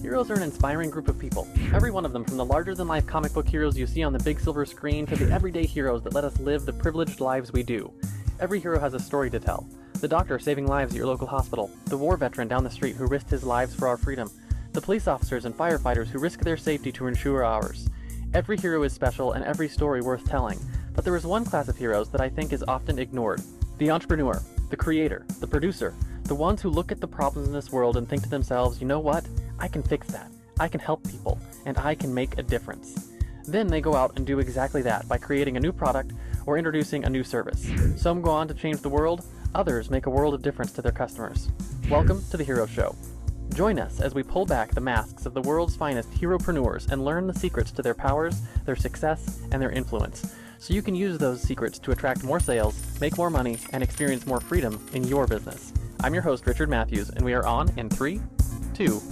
Heroes are an inspiring group of people, every one of them, from the larger-than-life comic book heroes you see on the big silver screen to the everyday heroes that let us live the privileged lives we do. Every hero has a story to tell. The doctor saving lives at your local hospital, the war veteran down the street who risked his lives for our freedom, the police officers and firefighters who risk their safety to ensure ours. Every hero is special and every story worth telling, but there is one class of heroes that I think is often ignored. The entrepreneur, the creator, the producer, the ones who look at the problems in this world and think to themselves, you know what? I can fix that. I can help people, and I can make a difference. Then they go out and do exactly that by creating a new product or introducing a new service. Some go on to change the world, others make a world of difference to their customers. Welcome to The Hero Show. Join us as we pull back the masks of the world's finest heropreneurs and learn the secrets to their powers, their success, and their influence, so you can use those secrets to attract more sales, make more money, and experience more freedom in your business. I'm your host, Richard Matthews, and we are on in 3, 2,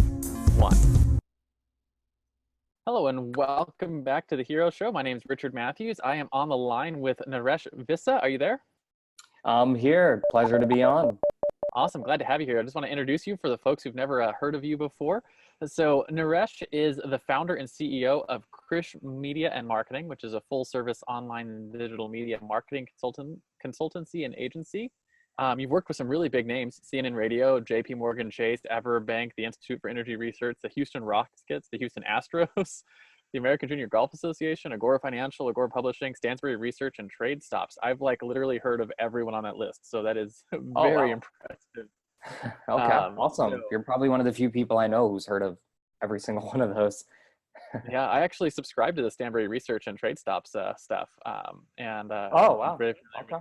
1. Hello and welcome back to The Hero Show. My name is Richard Matthews. I am on the line with Naresh Vissa. Are you there? I'm here. Pleasure to be on. Awesome. Glad to have you here. I just want to introduce you for the folks who've never heard of you before. So Naresh is the founder and CEO of Krish Media and Marketing, which is a full-service online and digital media marketing consultancy and agency. You've worked with some really big names: CNN Radio, JP Morgan Chase, Everbank, the Institute for Energy Research, the Houston Rockets, the Houston Astros, the American Junior Golf Association, Agora Financial, Agora Publishing, Stansberry Research, and Trade Stops. I've literally heard of everyone on that list, so that is very impressive. Okay, awesome. So, you're probably one of the few people I know who's heard of every single one of those. Yeah, I actually subscribe to the Stansberry Research and Trade Stops stuff. Oh wow, okay.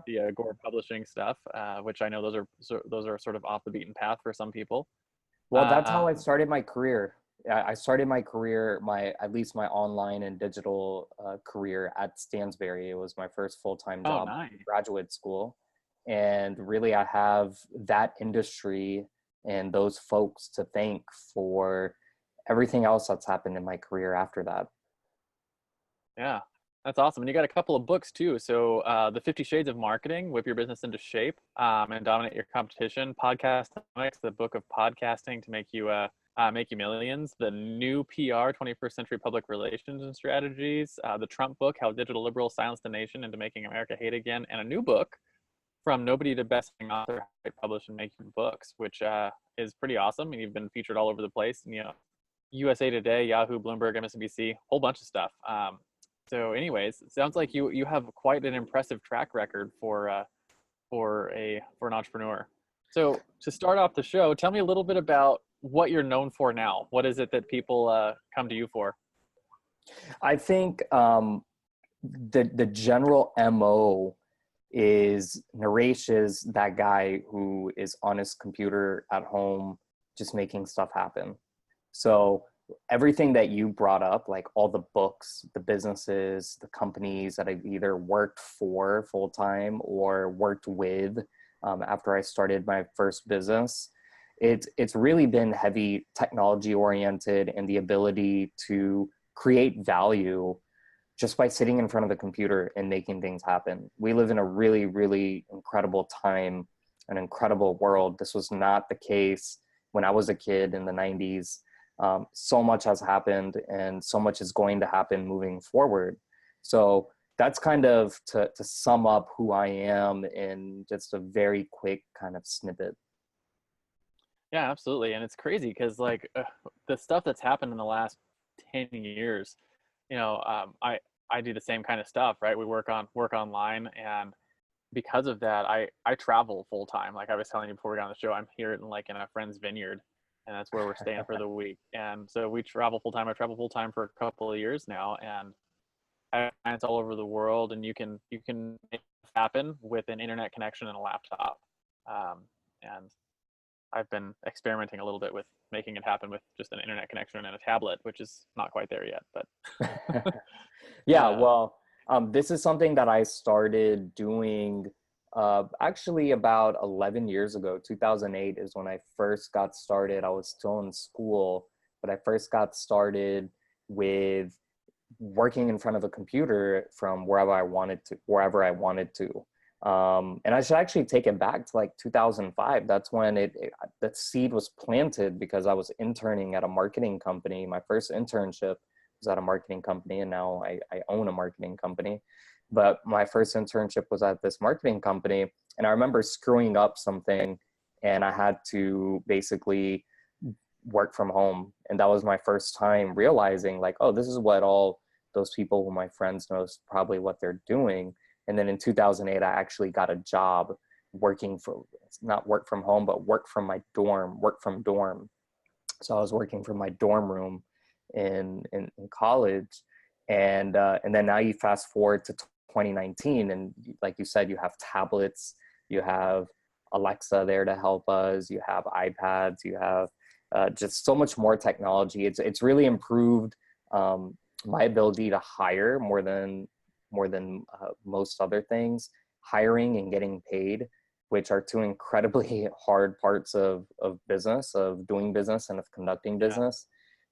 The Agora Publishing stuff, which I know those are sort of off the beaten path for some people. Well, that's how I started my career. I started my career, at least my online and digital career at Stansberry. It was my first full-time job in graduate school. And really, I have that industry and those folks to thank for everything else that's happened in my career after that. Yeah, that's awesome. And you got a couple of books too. So the 50 Shades of Marketing, Whip Your Business into Shape and Dominate Your Competition. PODCASTNOMICS, the book of podcasting to make you millions. The New PR, 21st Century Public Relations and Strategies. The Trump book, How Digital Liberals Silenced the Nation into Making America Hate Again. And a new book, From Nobody to Best-Selling Author, How to Publish and Make Your Books, which is pretty awesome. And you've been featured all over the place. And, USA Today, Yahoo, Bloomberg, MSNBC, whole bunch of stuff. So anyways, it sounds like you have quite an impressive track record for an entrepreneur. So to start off the show, tell me a little bit about what you're known for now. What is it that people come to you for? I think the general MO is Naresh is that guy who is on his computer at home just making stuff happen. So everything that you brought up, like all the books, the businesses, the companies that I've either worked for full-time or worked with after I started my first business, it's really been heavy technology oriented and the ability to create value just by sitting in front of the computer and making things happen. We live in a really, really incredible time, an incredible world. This was not the case when I was a kid in the 90s. So much has happened and so much is going to happen moving forward. So that's kind of to sum up who I am in just a very quick kind of snippet. Yeah, absolutely. And it's crazy because the stuff that's happened in the last 10 years, I do the same kind of stuff, right? We work online, and because of that, I travel full time. Like I was telling you before we got on the show, I'm here in a friend's vineyard, and that's where we're staying for the week. And so we travel full time. I travel full time for a couple of years now, and I have clients all over the world, and you can make it happen with an internet connection and a laptop. And I've been experimenting a little bit with making it happen with just an internet connection and a tablet, which is not quite there yet, but yeah, well, this is something that I started doing actually about 11 years ago. 2008 is when I first got started. I was still in school, but I first got started with working in front of a computer from wherever I wanted to. And I should actually take it back to like 2005. That's when the seed was planted, because I was interning at a marketing company. My first internship was at a marketing company, and now I own a marketing company. But my first internship was at this marketing company, and I remember screwing up something, and I had to basically work from home. And that was my first time realizing, like, oh, this is what all those people who my friends know is probably what they're doing. And then in 2008, I actually got a job working for, not work from home, but work from my dorm, work from dorm. So I was working from my dorm room in college. And then now you fast forward to 2019, and like you said, you have tablets, you have Alexa there to help us, you have iPads, you have just so much more technology. It's really improved my ability to hire more than most other things. Hiring and getting paid, which are two incredibly hard parts of business, of doing business and of conducting business.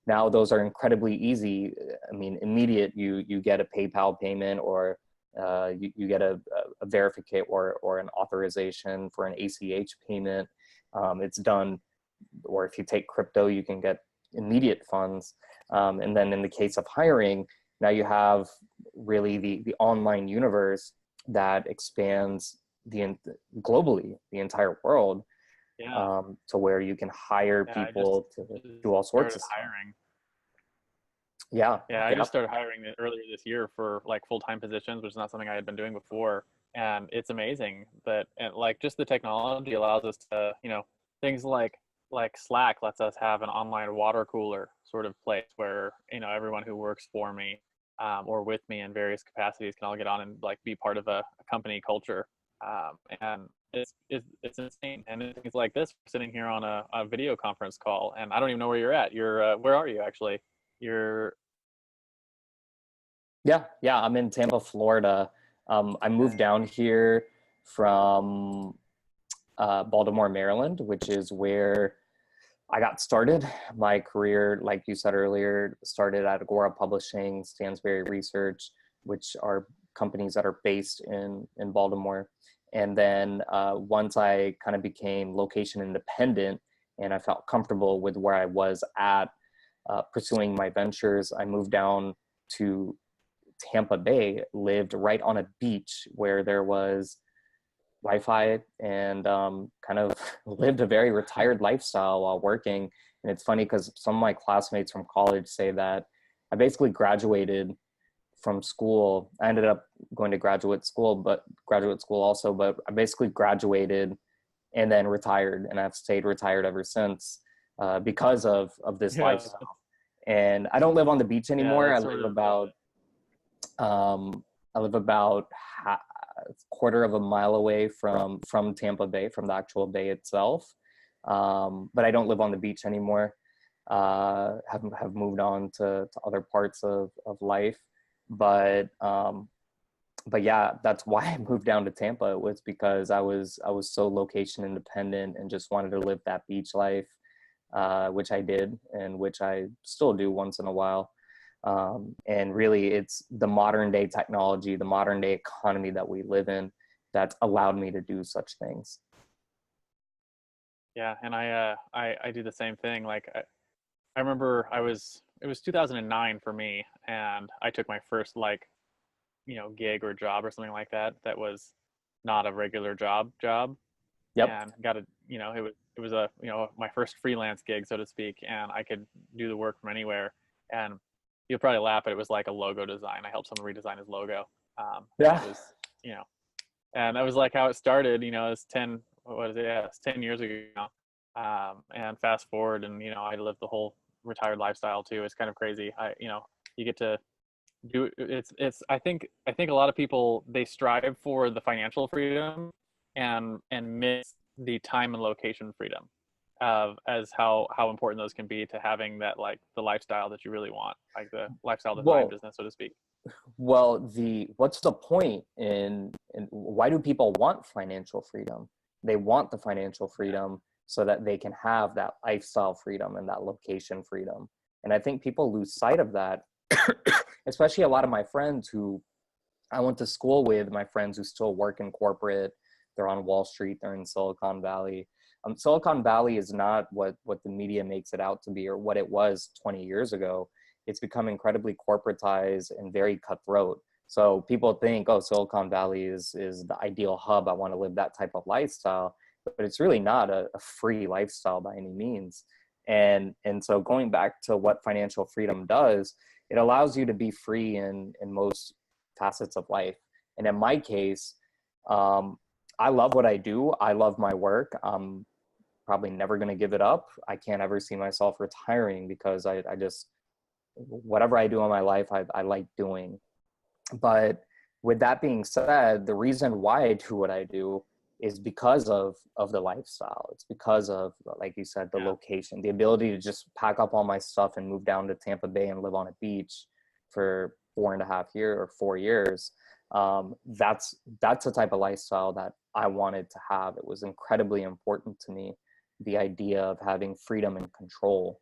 Now those are incredibly easy. I mean, immediate, you get a PayPal payment, or you get a verificate or an authorization for an ACH payment. It's done. Or if you take crypto, you can get immediate funds. And then in the case of hiring, now you have really the online universe that expands globally, the entire world, to where you can hire people to do all sorts of stuff. Hiring. Yeah. I just started hiring earlier this year for like full-time positions, which is not something I had been doing before. And it's amazing that, and like, just the technology allows us to, things like Slack lets us have an online water cooler sort of place where, everyone who works for me or with me in various capacities can all get on and like be part of a company culture. And it's insane. And things like this, we're sitting here on a video conference call, and I don't even know where you're at. Where are you actually? Yeah, I'm in Tampa, Florida. I moved down here from Baltimore, Maryland, which is where I got started. My career, like you said earlier, started at Agora Publishing, Stansberry Research, which are companies that are based in Baltimore. And then once I kind of became location independent and I felt comfortable with where I was at pursuing my ventures, I moved down to Tampa Bay, lived right on a beach where there was Wi-Fi, and kind of lived a very retired lifestyle while working. And it's funny because some of my classmates from college say that I basically graduated from school. I ended up going to graduate school also, but I basically graduated and then retired, and I've stayed retired ever since because of this lifestyle. And I don't live on the beach anymore. I live about a quarter of a mile away from Tampa Bay, from the actual bay itself. But I don't live on the beach anymore. Have moved on to other parts of life. But yeah, that's why I moved down to Tampa. It was because I was so location independent and just wanted to live that beach life, which I did, and which I still do once in a while. And really, it's the modern day technology, the modern day economy that we live in that's allowed me to do such things. Yeah, and I do the same thing. Like I remember it was 2009 for me, and I took my first gig or job or something like that was not a regular job. Yep. And got it was my first freelance gig, so to speak, and I could do the work from anywhere. And you'll probably laugh, but it was like a logo design. I helped someone redesign his logo. It was, and that was like how it started. It's 10 years ago now. And fast forward, and I lived the whole retired lifestyle too. It's kind of crazy. You get to do it's I think a lot of people, they strive for the financial freedom and miss the time and location freedom as how important those can be to having that, like the lifestyle that you really want, like the lifestyle design business, so to speak. Well, what's the point in why do people want financial freedom? They want the financial freedom so that they can have that lifestyle freedom and that location freedom. And I think people lose sight of that, especially a lot of my friends who I went to school with my friends who still work in corporate. They're on Wall Street, they're in Silicon Valley. Silicon Valley is not what the media makes it out to be, or what it was 20 years ago. It's become incredibly corporatized and very cutthroat. So people think, oh, Silicon Valley is the ideal hub. I want to live that type of lifestyle, but it's really not a free lifestyle by any means. And so going back to what financial freedom does, it allows you to be free in most facets of life. And in my case, I love what I do. I love my work. I'm probably never going to give it up. I can't ever see myself retiring because I just, whatever I do in my life, I like doing. But with that being said, the reason why I do what I do is because of the lifestyle. It's because of, like you said, the location, the ability to just pack up all my stuff and move down to Tampa Bay and live on a beach for 4.5 years or 4 years. That's the type of lifestyle that I wanted to have. It was incredibly important to me, the idea of having freedom and control.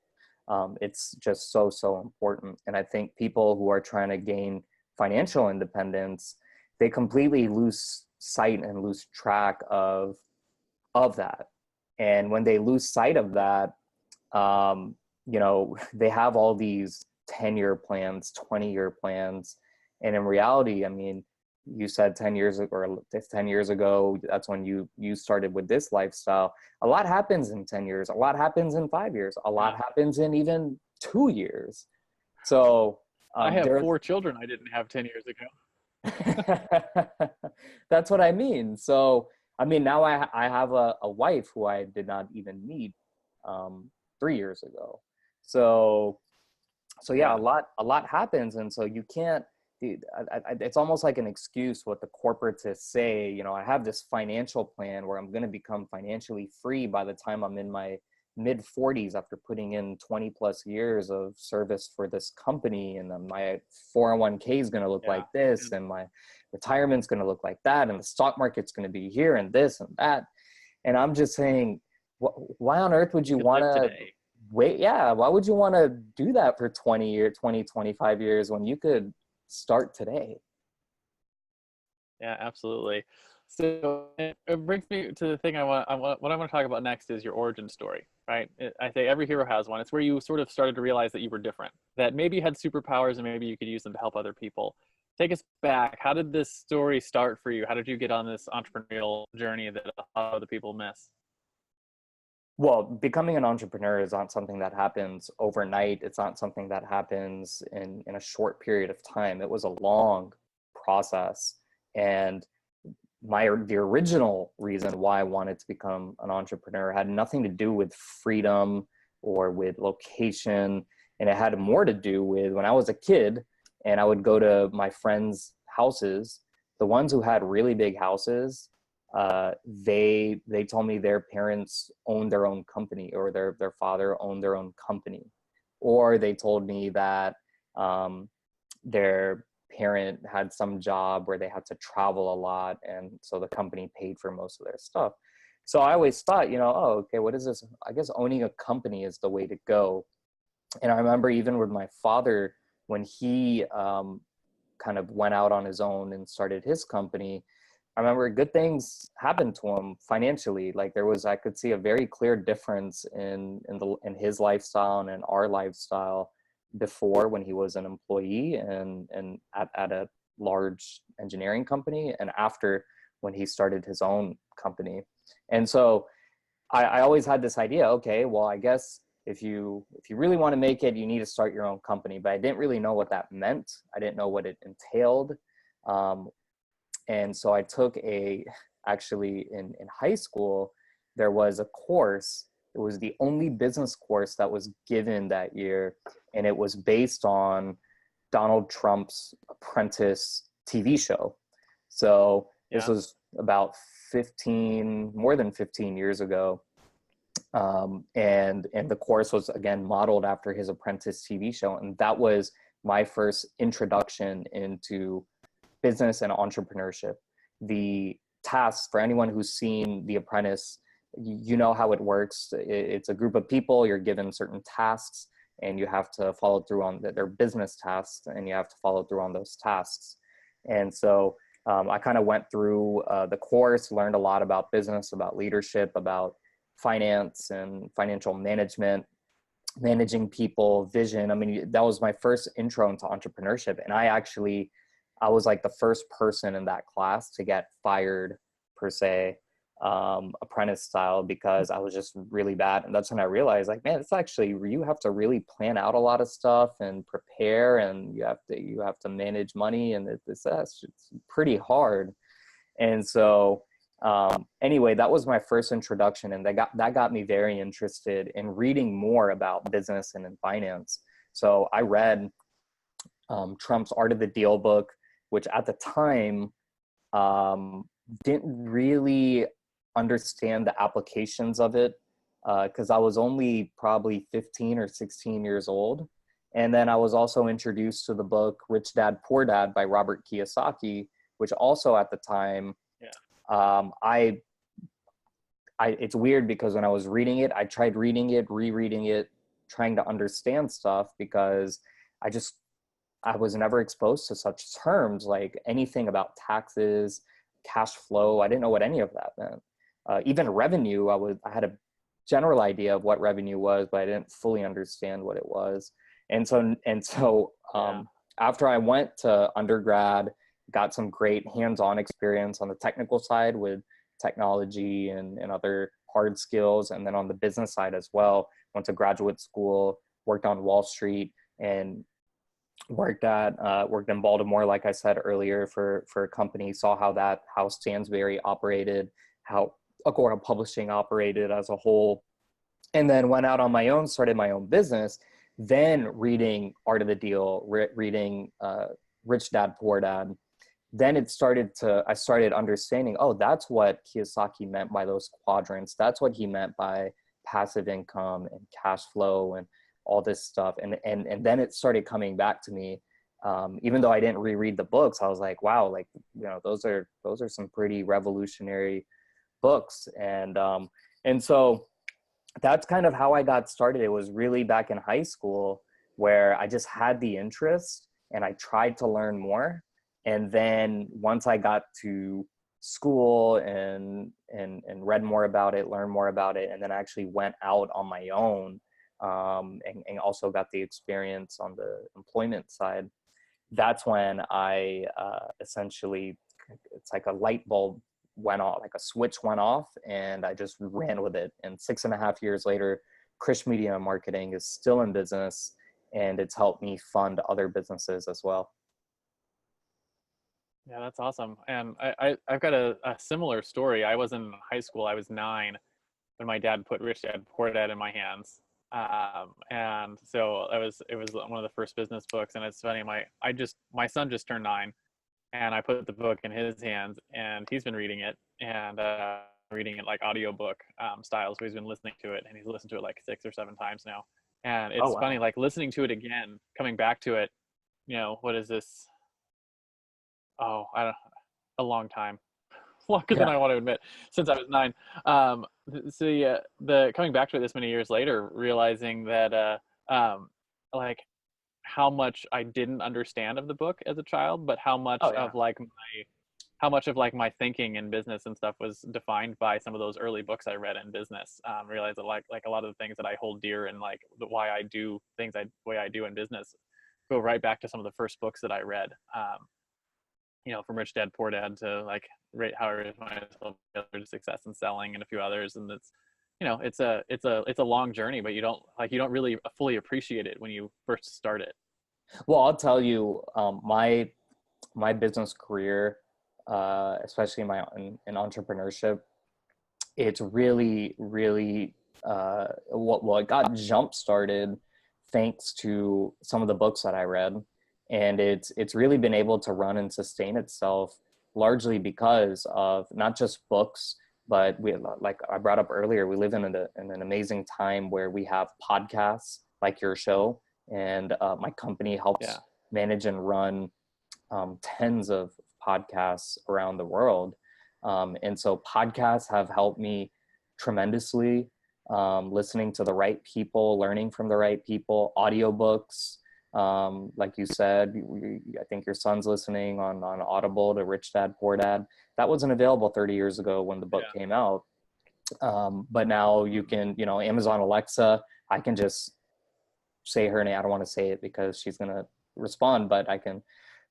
It's just so important. And I think people who are trying to gain financial independence, they completely lose sight and lose track of that. And when they lose sight of that, they have all these 10-year plans, 20-year plans. And in reality, I mean, you said 10 years ago, or 10 years ago, that's when you started with this lifestyle. A lot happens in 10 years. A lot happens in 5 years. A lot happens in even 2 years. So I have 4 children I didn't have 10 years ago. That's what I mean. So, I mean, now I have a wife who I did not even meet 3 years ago. So yeah, a lot happens. And so you can't, it's almost like an excuse what the corporates say, you know, I have this financial plan where I'm going to become financially free by the time I'm in my mid 40s after putting in 20 plus years of service for this company. And then my 401k is going to look like this, and my retirement's going to look like that, and the stock market's going to be here and this and that. And I'm just saying, why on earth would you want to wait? Yeah. Why would you want to do that for 25 years when you could start today? Yeah, absolutely. So it brings me to the thing what I want to talk about next is your origin story, right? I say every hero has one. It's where you sort of started to realize that you were different, that maybe you had superpowers and maybe you could use them to help other people. Take us back. How did this story start for you? How did you get on this entrepreneurial journey that a lot of other people miss? Well, becoming an entrepreneur is not something that happens overnight. It's not something that happens in a short period of time. It was a long process. And the original reason why I wanted to become an entrepreneur had nothing to do with freedom or with location. And it had more to do with when I was a kid and I would go to my friends' houses, the ones who had really big houses, they told me their parents owned their own company, or their father owned their own company. Or they told me that their parent had some job where they had to travel a lot, and so the company paid for most of their stuff. So I always thought, oh, okay, what is this? I guess owning a company is the way to go. And I remember even with my father, when he kind of went out on his own and started his company, I remember good things happened to him financially. Like I could see a very clear difference in his lifestyle and in our lifestyle before, when he was an employee and at a large engineering company, and after, when he started his own company. And so I always had this idea, okay, well, I guess if you really want to make it, you need to start your own company. But I didn't really know what that meant. I didn't know what it entailed. And so I took actually in high school, there was a course. It was the only business course that was given that year. And it was based on Donald Trump's Apprentice TV show. So this was about more than 15 years ago. And the course was, again, modeled after his Apprentice TV show. And that was my first introduction into business and entrepreneurship. The tasks, for anyone who's seen The Apprentice, you know how it works. It's a group of people, you're given certain tasks, and you have to follow through on their business tasks, and you have to follow through on those tasks. And so I kind of went through the course, learned a lot about business, about leadership, about finance and financial management, managing people, vision. I mean, that was my first intro into entrepreneurship. And I was like the first person in that class to get fired, per se, apprentice style, because I was just really bad. And that's when I realized, like, man, it's actually, you have to really plan out a lot of stuff and prepare, and you have to manage money, and it's pretty hard. And so anyway, that was my first introduction, and that got me very interested in reading more about business and in finance. So I read Trump's Art of the Deal book, which at the time didn't really understand the applications of it, because I was only probably 15 or 16 years old. And then I was also introduced to the book Rich Dad, Poor Dad by Robert Kiyosaki, which also at the time, it's weird because when I was reading it, I tried reading it, rereading it, trying to understand stuff, because I was never exposed to such terms, like anything about taxes, cash flow. I didn't know what any of that meant. Even revenue, I had a general idea of what revenue was, but I didn't fully understand what it was. And so after I went to undergrad, got some great hands-on experience on the technical side with technology and other hard skills. And then on the business side as well, went to graduate school, worked on Wall Street, and worked in Baltimore, like I said earlier, for a company, saw how Stansberry operated, how Agora Publishing operated as a whole. And then went out on my own, started my own business, then reading Art of the Deal, reading Rich Dad, Poor Dad. Then I started understanding, oh, that's what Kiyosaki meant by those quadrants. That's what he meant by passive income and cash flow and all this stuff. And then it started coming back to me. Even though I didn't reread the books, I was like, wow, like, those are some pretty revolutionary books. And so that's kind of how I got started. It was really back in high school, where I just had the interest and I tried to learn more. And then once I got to school and read more about it, learned more about it, and then I actually went out on my own, and also got the experience on the employment side, that's when I essentially, it's like a light bulb went off, like a switch went off, and I just ran with it. And 6.5 years later, Krish Media Marketing is still in business, and it's helped me fund other businesses as well. Yeah, that's awesome. And I've got a similar story. I was in high school. I was 9 when my dad put Rich Dad, Poor Dad in my hands. And so it was one of the first business books. And it's funny, my son just turned 9, and I put the book in his hands, and he's been reading it, and reading it like audiobook style. So he's been listening to it, and he's listened to it like 6 or 7 times now. And it's funny, like listening to it again, coming back to it, what is this? Oh, a long time, longer than I want to admit, since I was 9. So the coming back to it this many years later, realizing that like how much I didn't understand of the book as a child, but how much of my thinking in business and stuff was defined by some of those early books I read in business. Realized that like a lot of the things that I hold dear and like why I do things the way I do in business go right back to some of the first books that I read. From Rich Dad, Poor Dad to like How I Raised Myself to Success in Selling and a few others. And it's it's a long journey, but you don't really fully appreciate it when you first start it. Well, I'll tell you, my business career, especially in entrepreneurship, it's really, really it got jump started thanks to some of the books that I read. And it's really been able to run and sustain itself largely because of not just books, but like I brought up earlier, we live in an amazing time where we have podcasts like your show, and my company helps manage and run tens of podcasts around the world. And so podcasts have helped me tremendously, listening to the right people, learning from the right people, audiobooks. Like you said, I think your son's listening on Audible to Rich Dad Poor Dad. That wasn't available 30 years ago when the book came out. But now you can, you know, Amazon Alexa, I can just say her name. I don't want to say it because she's going to respond, but I can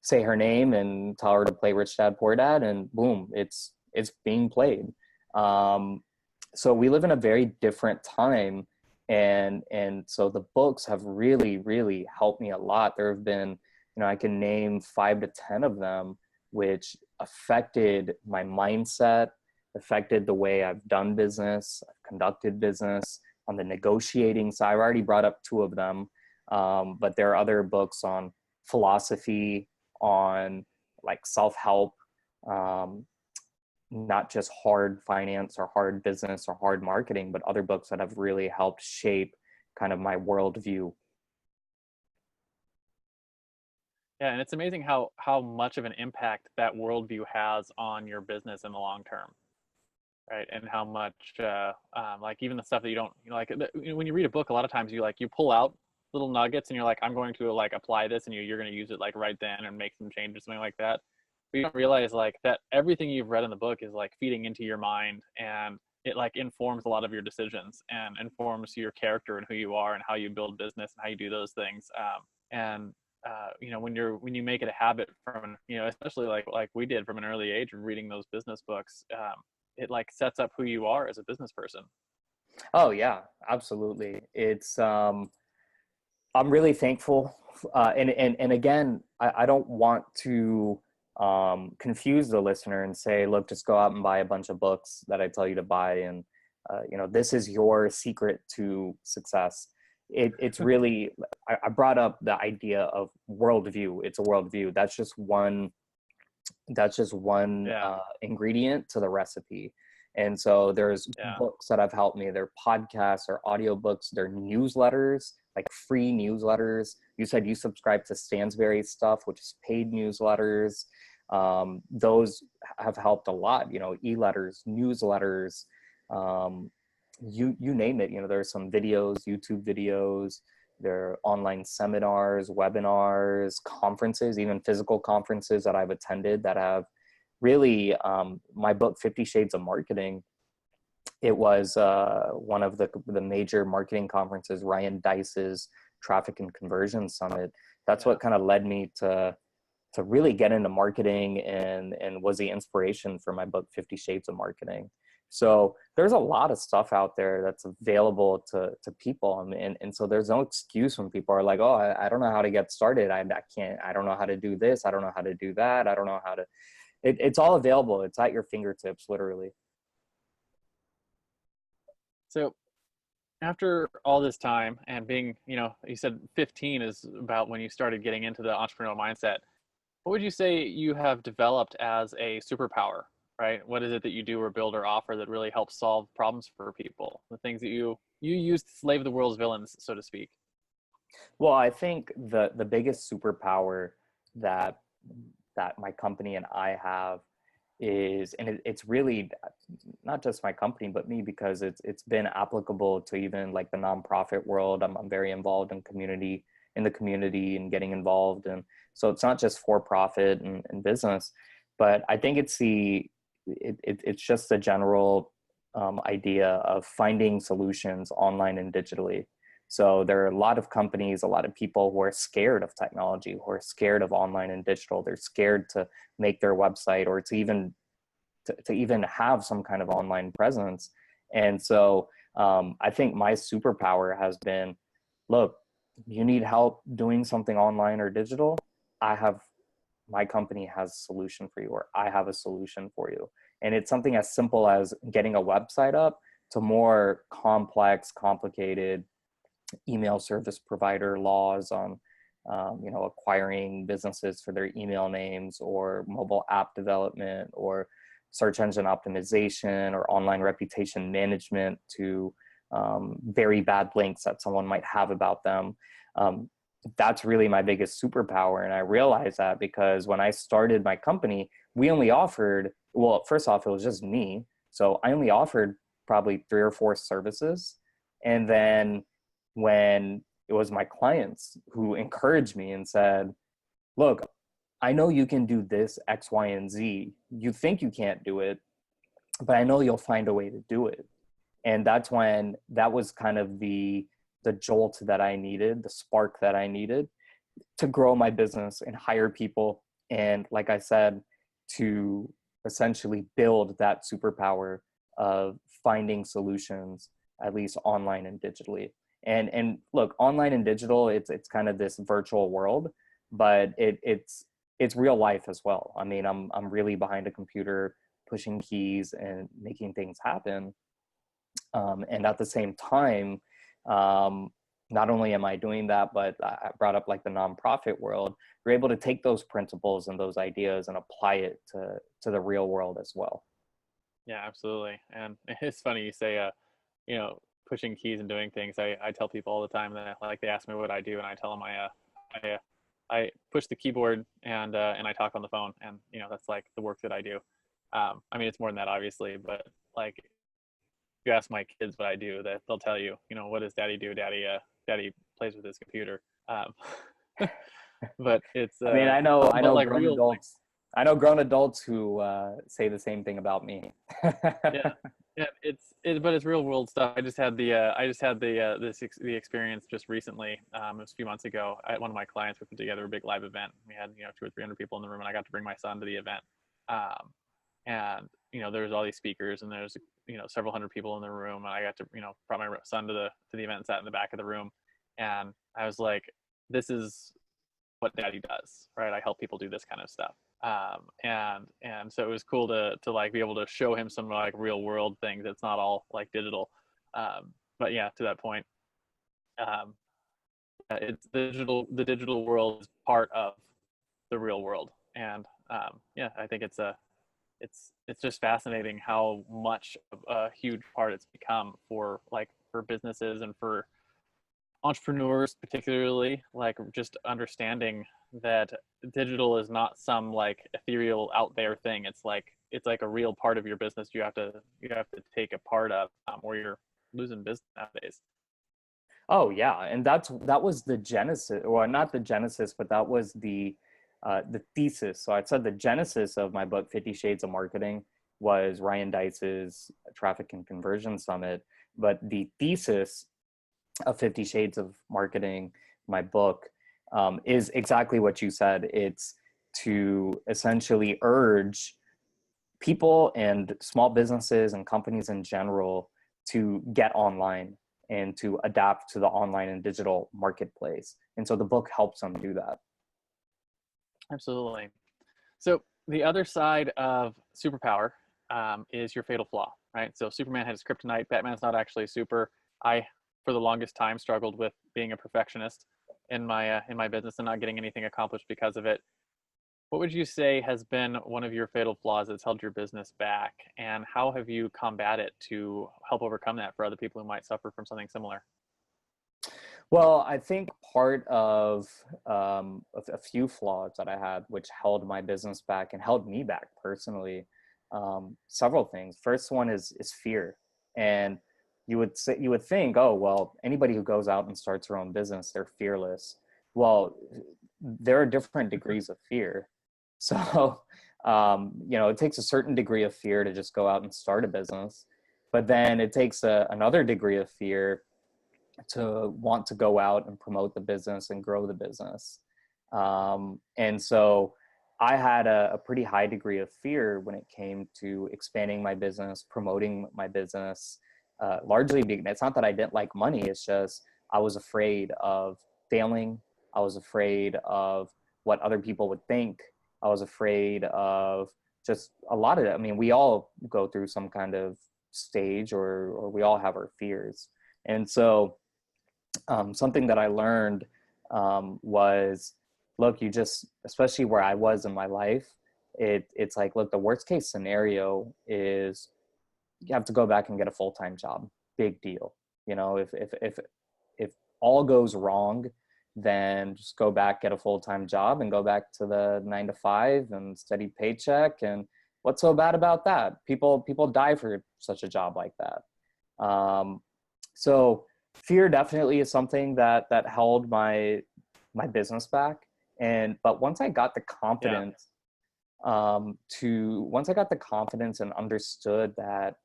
say her name and tell her to play Rich Dad Poor Dad, and boom, it's being played. So we live in a very different time, and so the books have really helped me a lot. There have been, you know, I can name 5 to 10 of them which affected my mindset, affected the way I've done business, I've conducted business. On the negotiating side, I've already brought up 2 of them, but there are other books on philosophy, on like self-help, not just hard finance or hard business or hard marketing, but other books that have really helped shape kind of my worldview. Yeah, and it's amazing how much of an impact that worldview has on your business in the long term, right? And how much, like even the stuff that you don't, you know, like when you read a book, a lot of times you pull out little nuggets and you're like, I'm going to like apply this, and you're going to use it like right then and make some changes, something like that. But you don't realize like that everything you've read in the book is like feeding into your mind, and it like informs a lot of your decisions and informs your character and who you are and how you build business and how you do those things. And you know, when you make it a habit from, you know, especially like we did from an early age of reading those business books, it like sets up who you are as a business person. Oh yeah, absolutely. It's I'm really thankful, and again, I don't want to confuse the listener and say, look, just go out and buy a bunch of books that I tell you to buy, and you know, this is your secret to success. It's really, I brought up the idea of worldview. It's a worldview. That's just one ingredient to the recipe. And so there's books that have helped me. They're podcasts or audiobooks. They're newsletters, like free newsletters. You said you subscribe to Stansberry stuff, which is paid newsletters. Those have helped a lot, you know, e-letters, newsletters, you name it. You know, there's some videos, YouTube videos, there are online seminars, webinars, conferences, even physical conferences that I've attended that have really, my book, 50 Shades of Marketing, it was one of the major marketing conferences, Ryan Deiss's Traffic and Conversion Summit. That's what kind of led me to really get into marketing, and was the inspiration for my book, 50 Shades of Marketing. So there's a lot of stuff out there that's available to people. And so there's no excuse when people are like, oh, I don't know how to get started. I don't know how to do this. I don't know how to do that. I don't know how to, it's all available. It's at your fingertips, literally. So after all this time and being, you know, you said 15 is about when you started getting into the entrepreneurial mindset. What would you say you have developed as a superpower, right? What is it that you do or build or offer that really helps solve problems for people? The things that you use to slay the world's villains, so to speak. Well, I think the biggest superpower that my company and I have is, and it's really not just my company, but me, because it's been applicable to even like the nonprofit world. I'm very involved in the community and getting involved. And so it's not just for profit and business, but I think it's just the general idea of finding solutions online and digitally. So there are a lot of companies, a lot of people who are scared of technology, who are scared of online and digital. They're scared to make their website, or to even have some kind of online presence. And so I think my superpower has been, look, you need help doing something online or digital, my company has a solution for you, or I have a solution for you. And it's something as simple as getting a website up to more complex, complicated email service provider laws on, you know, acquiring businesses for their email names, or mobile app development, or search engine optimization, or online reputation management, to very bad links that someone might have about them. That's really my biggest superpower. And I realized that because when I started my company, we only offered, well, first off, it was just me. So I only offered probably 3 or 4 services. And then when it was my clients who encouraged me and said, look, I know you can do this X, Y, and Z. You think you can't do it, but I know you'll find a way to do it. And that's when that was kind of the jolt that I needed, the spark that I needed to grow my business and hire people. And like I said, to essentially build that superpower of finding solutions, at least online and digitally. And look, online and digital, it's kind of this virtual world, but it's real life as well. I mean, I'm really behind a computer, pushing keys and making things happen. And at the same time, not only am I doing that, but I brought up like the nonprofit world. We're able to take those principles and those ideas and apply it to the real world as well. Yeah, absolutely. And it's funny you say, you know, pushing keys and doing things. I tell people all the time that, like, they ask me what I do, and I tell them I push the keyboard and I talk on the phone, and you know, that's like the work that I do. I mean, it's more than that, obviously, but like, if you ask my kids what I do, that they'll tell you, you know, what does Daddy do? Daddy plays with his computer. But it's. I mean, I know like grown real, adults. I know grown adults who say the same thing about me. Yeah, but it's real world stuff. I just had the experience just recently. It was a few months ago. One of my clients, we put together a big live event. We had, you know, 200 or 300 people in the room, and I got to bring my son to the event. And you know, there's all these speakers, and there's, you know, several hundred people in the room, and I got to, you know, brought my son to the event and sat in the back of the room, and I was like, this is what Daddy does, right? I help people do this kind of stuff. And so it was cool to like be able to show him some like real world things. It's not all like digital. But yeah, to that point, it's the digital world is part of the real world. And yeah, I think it's just fascinating how much of a huge part it's become for businesses and for entrepreneurs, particularly, like just understanding that digital is not some like ethereal out there thing. It's like a real part of your business. You have to take a part of, or you're losing business nowadays. Oh yeah, and that was the genesis, or not the genesis, but that was the thesis. So I said the genesis of my book, 50 Shades of Marketing, was Ryan Deiss's Traffic and Conversion Summit. But the thesis of 50 Shades of Marketing, my book, is exactly what you said. It's to essentially urge people and small businesses and companies in general to get online and to adapt to the online and digital marketplace. And so the book helps them do that. Absolutely. So the other side of superpower is your fatal flaw, right? So Superman had his kryptonite. Batman's not actually super. I, for the longest time, struggled with being a perfectionist in my business and not getting anything accomplished because of it. What would you say has been one of your fatal flaws that's held your business back, and how have you combated it to help overcome that for other people who might suffer from something similar? Well, I think part of a few flaws that I had, which held my business back and held me back personally, several things. First one is fear. And you would think, oh, well, anybody who goes out and starts their own business, they're fearless. Well, there are different degrees of fear. So, you know, it takes a certain degree of fear to just go out and start a business, but then it takes another degree of fear to want to go out and promote the business and grow the business. And so I had a pretty high degree of fear when it came to expanding my business, promoting my business, largely because it's not that I didn't like money. It's just, I was afraid of failing. I was afraid of what other people would think. I was afraid of just a lot of it. I mean, we all go through some kind of stage, or we all have our fears. And so something that I learned was, look, you just, especially where I was in my life, it's like, look, the worst case scenario is you have to go back and get a full-time job. Big deal. You know, if all goes wrong, then just go back, get a full-time job and go back to the 9 to 5 and steady paycheck. And what's so bad about that? People die for such a job like that. So Fear definitely is something that held my business back. But once I got the Yeah. confidence, once I got the confidence and understood that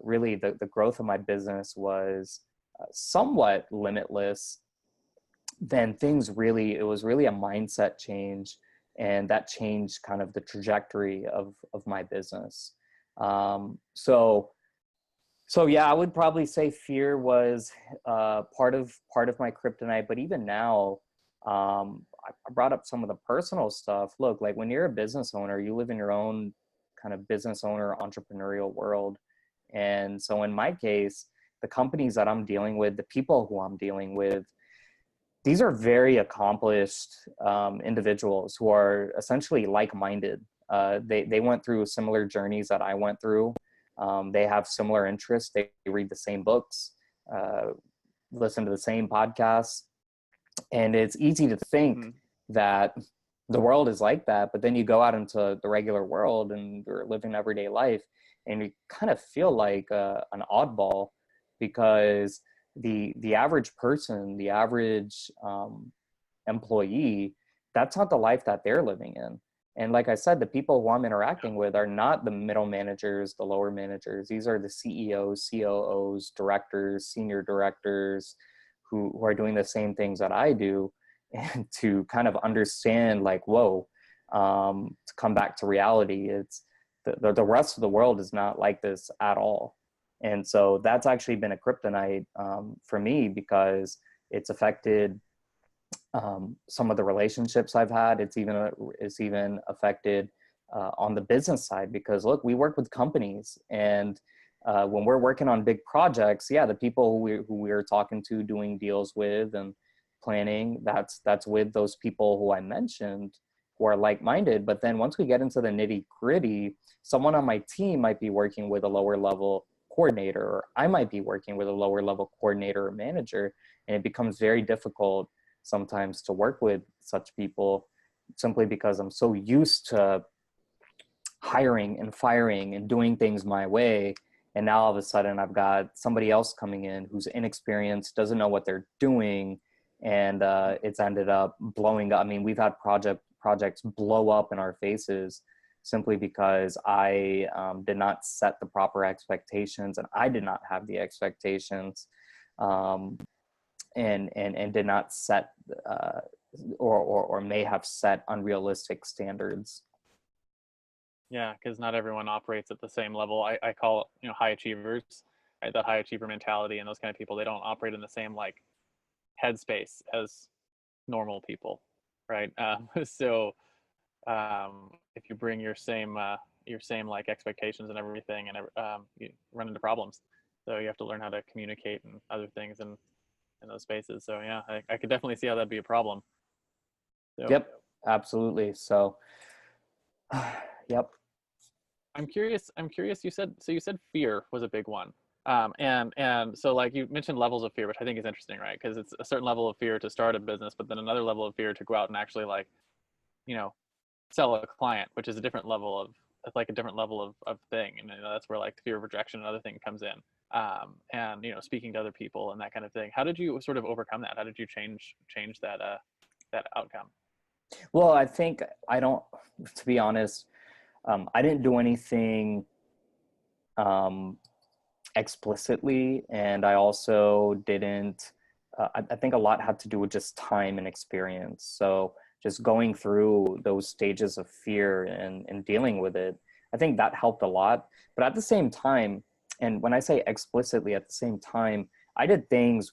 really the growth of my business was somewhat limitless, then it was really a mindset change, and that changed kind of the trajectory of my business. So yeah, I would probably say fear was part of my kryptonite. But even now, I brought up some of the personal stuff. Look, like when you're a business owner, you live in your own kind of business owner entrepreneurial world. And so in my case, the companies that I'm dealing with, the people who I'm dealing with, these are very accomplished individuals who are essentially like-minded. They went through similar journeys that I went through. They have similar interests. They read the same books, listen to the same podcasts. And it's easy to think that the world is like that, but then you go out into the regular world and you're living everyday life, and you kind of feel like an oddball, because the average person, the average employee, that's not the life that they're living in. And like I said, the people who I'm interacting with are not the middle managers, the lower managers. These are the CEOs, COOs, directors, senior directors, who are doing the same things that I do. And to kind of understand, like, whoa, to come back to reality, it's the rest of the world is not like this at all. And so that's actually been a kryptonite for me, because it's affected some of the relationships I've had. It's even affected on the business side, because look, we work with companies, and when we're working on big projects, yeah, the people who we're talking to, doing deals with and planning, that's with those people who I mentioned, who are like-minded. But then once we get into the nitty-gritty, someone on my team might be working with a lower level coordinator, or I might be working with a lower level coordinator or manager, and it becomes very difficult sometimes to work with such people, simply because I'm so used to hiring and firing and doing things my way. And now all of a sudden I've got somebody else coming in who's inexperienced, doesn't know what they're doing, and it's ended up blowing up. I mean, we've had projects blow up in our faces, simply because I did not set the proper expectations, and I did not have the expectations, and did not set or may have set unrealistic standards. Yeah, because not everyone operates at the same level. I call it, high achievers, right? That high achiever mentality, and those kind of people, they don't operate in the same like headspace as normal people, right? So if you bring your same like expectations and everything, and you run into problems. So you have to learn how to communicate and other things in those spaces. So yeah, I could definitely see how that'd be a problem. So, Yep, absolutely. So, yep. I'm curious. You said fear was a big one, and so like you mentioned levels of fear, which I think is interesting, right? Because it's a certain level of fear to start a business, but then another level of fear to go out and actually like, you know, sell a client, which is a different level of thing, and that's where like the fear of rejection and other thing comes in, and speaking to other people and that kind of thing. How did you sort of overcome that? How did you change that that outcome? Well, I think to be honest, I didn't do anything explicitly, and I also didn't, I think a lot had to do with just time and experience. So just going through those stages of fear and dealing with it, I think that helped a lot. But at the same time, and when I say explicitly, at the same time, I did things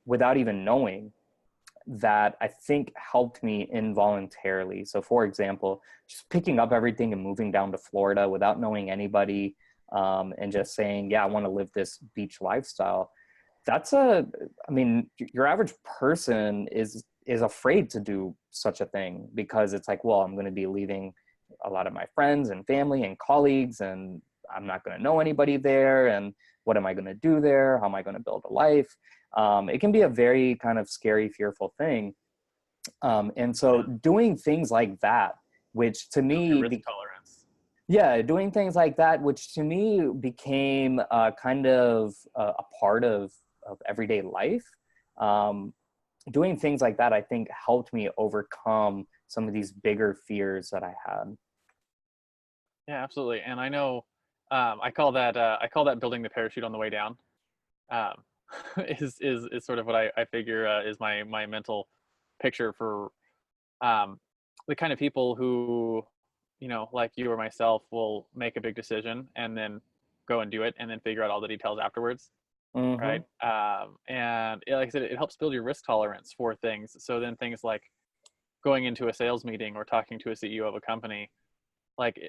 without even knowing, that I think helped me involuntarily. So for example, just picking up everything and moving down to Florida without knowing anybody, and just saying, yeah, I want to live this beach lifestyle. I mean, your average person is afraid to do such a thing, because it's like, well, I'm going to be leaving a lot of my friends and family and colleagues, and I'm not going to know anybody there. And what am I going to do there? How am I going to build a life? It can be a very kind of scary, fearful thing. And so doing things like that, which to me, Risk tolerance. yeah, doing things like that, which to me became kind of a part of of everyday life. Doing things like that, I think, helped me overcome some of these bigger fears that I had. Yeah, absolutely. And I know, I call that building the parachute on the way down. Um, is sort of what I figure is my mental picture for the kind of people who, like you or myself, will make a big decision and then go and do it and then figure out all the details afterwards, Mm-hmm. right? And like I said, it helps build your risk tolerance for things. So then things like going into a sales meeting or talking to a CEO of a company, like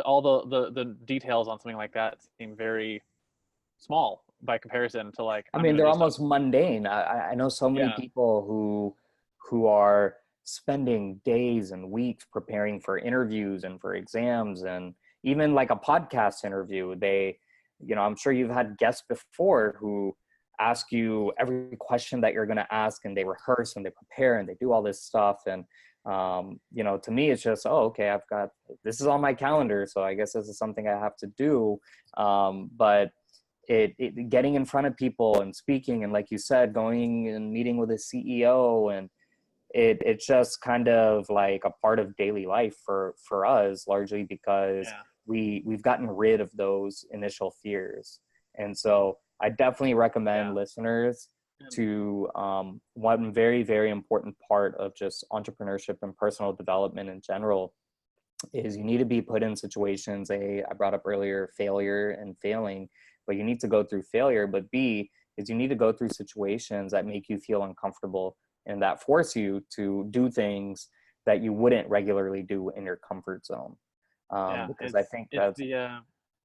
all the details on something like that seem very small by comparison to like I I'm mean, gonna they're do something. almost mundane. I know so many Yeah, people who are spending days and weeks preparing for interviews and for exams, and even like a podcast interview. I'm sure you've had guests before who ask you every question that you're going to ask, and they rehearse and they prepare and they do all this stuff. And to me, it's just, oh, okay, this is on my calendar, so I guess this is something I have to do. But getting in front of people and speaking, and like you said, going and meeting with a CEO, and it's just kind of like a part of daily life for us, largely because yeah, we've gotten rid of those initial fears. And so I definitely recommend yeah. listeners And to one very, very important part of just entrepreneurship and personal development in general is you need to be put in situations. I brought up earlier failure and failing, but you need to go through failure. But B is you need to go through situations that make you feel uncomfortable and that force you to do things that you wouldn't regularly do in your comfort zone. yeah, Because I it's think it's that's, the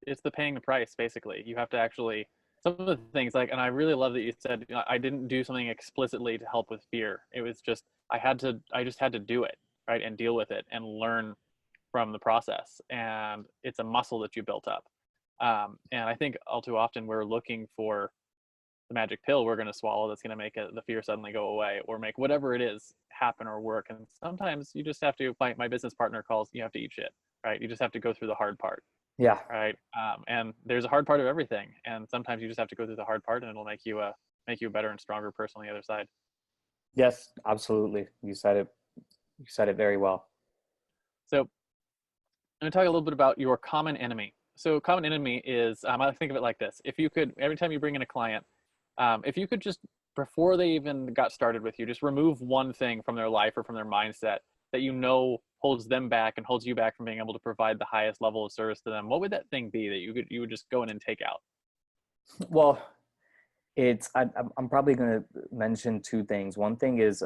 it's the paying the price basically. You have to actually some of the things like, and I really love that you said, I didn't do something explicitly to help with fear. It was just I just had to do it, right, and deal with it and learn from the process. And it's a muscle that you built up. And I think all too often we're looking for the magic pill we're going to swallow that's going to make the fear suddenly go away or make whatever it is happen or work. And sometimes you just have to, my business partner calls, you have to eat shit, right? You just have to go through the hard part, yeah. right? And there's a hard part of everything. And sometimes you just have to go through the hard part and it'll make you a better and stronger person on the other side. Yes, absolutely. You said it very well. So I'm going to talk a little bit about your common enemy. So common enemy is, I think of it like this. If you could, every time you bring in a client, if you could just, before they even got started with you, just remove one thing from their life or from their mindset that holds them back and holds you back from being able to provide the highest level of service to them, what would that thing be that you would just go in and take out? Well, I'm probably going to mention two things. One thing is,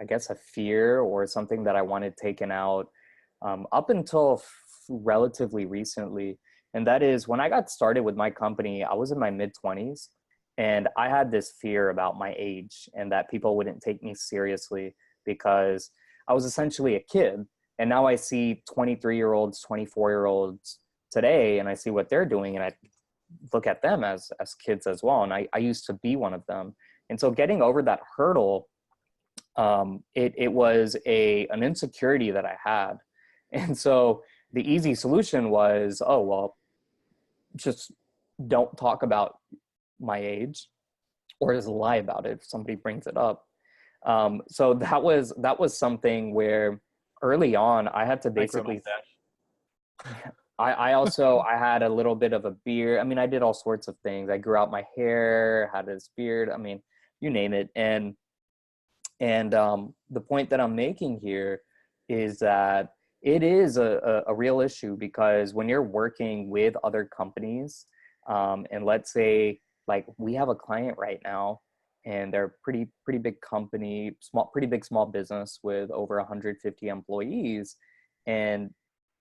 I guess, a fear or something that I wanted taken out up until relatively recently. And that is when I got started with my company, I was in my mid-20s, and I had this fear about my age and that people wouldn't take me seriously because I was essentially a kid. And now I see 23-year-olds, 24-year-olds today, and I see what they're doing, and I look at them as kids as well. And I used to be one of them. And so getting over that hurdle, it was an insecurity that I had. And so the easy solution was, oh, well, just don't talk about my age or just lie about it if somebody brings it up. So that was something where early on I had to Micro basically, mustache. I had a little bit of a beard. I mean, I did all sorts of things. I grew out my hair, had this beard. I mean, you name it. And the point that I'm making here is that it is a real issue, because when you're working with other companies, and let's say like we have a client right now, and they're pretty big company, pretty big small business with over 150 employees, and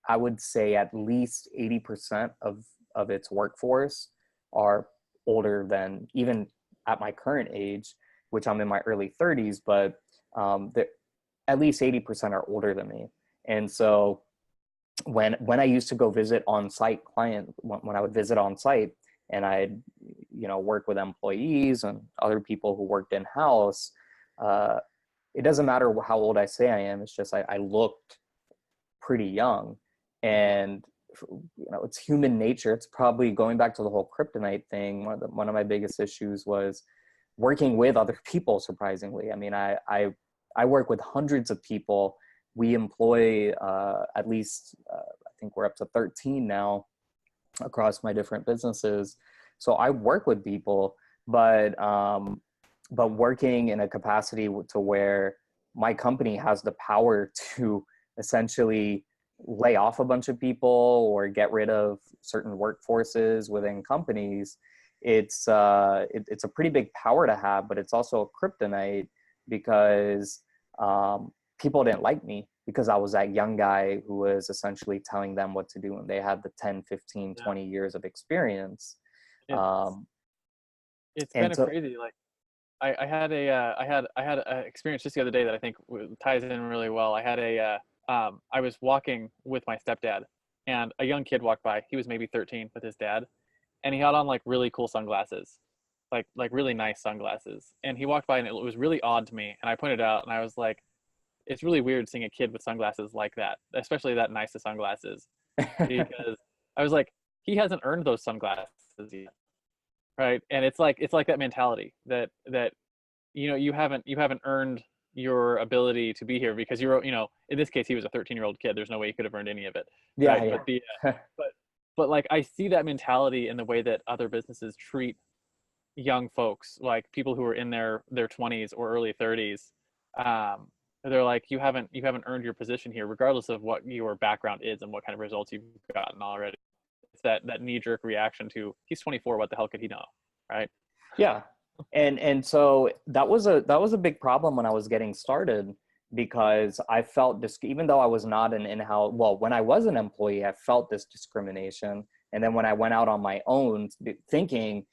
I would say at least 80% of its workforce are older than, even at my current age, which I'm in my early 30s, but at least 80% are older than me. And so when I used to go visit on-site when I would visit on-site and I'd, work with employees and other people who worked in-house, it doesn't matter how old I say I am. It's just I looked pretty young. And it's human nature. It's probably going back to the whole kryptonite thing. One of my biggest issues was working with other people, surprisingly. I mean, I work with hundreds of people. We employ at least, I think we're up to 13 now across my different businesses. So I work with people, but working in a capacity to where my company has the power to essentially lay off a bunch of people or get rid of certain workforces within companies, it's a pretty big power to have, but it's also a kryptonite because people didn't like me because I was that young guy who was essentially telling them what to do, and they had the 10, 15, 20 years of experience. It's kind of crazy. Like I had an experience just the other day that I think ties in really well. I was walking with my stepdad, and a young kid walked by. He was maybe 13 with his dad, and he had on like really cool sunglasses, like really nice sunglasses. And he walked by, and it was really odd to me. And I pointed out, and I was like, it's really weird seeing a kid with sunglasses like that, especially that nice of sunglasses, because I was like, he hasn't earned those sunglasses yet, right? And it's like that mentality that you haven't earned your ability to be here because in this case he was a 13-year-old kid. There's no way he could have earned any of it. Yeah, right? yeah. But like I see that mentality in the way that other businesses treat young folks, like people who are in their 20s or early 30s. They're like, you haven't earned your position here, regardless of what your background is and what kind of results you've gotten already. It's that knee-jerk reaction to, he's 24, what the hell could he know, right? Yeah. And so that was a big problem when I was getting started, because I felt this, even though I was not an in-house, well, when I was an employee, I felt this discrimination. And then when I went out on my own, thinking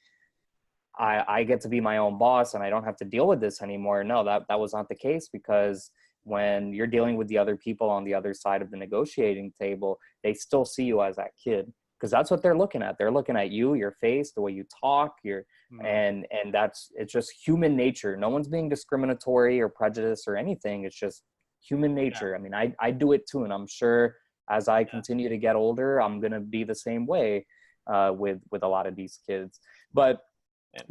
I get to be my own boss and I don't have to deal with this anymore. No, that was not the case, because when you're dealing with the other people on the other side of the negotiating table, they still see you as that kid, because that's what they're looking at. They're looking at you, your face, the way you talk, and it's just human nature. No one's being discriminatory or prejudiced or anything. It's just human nature. Yeah. I mean, I do it too. And I'm sure as I continue to get older, I'm going to be the same way with a lot of these kids. But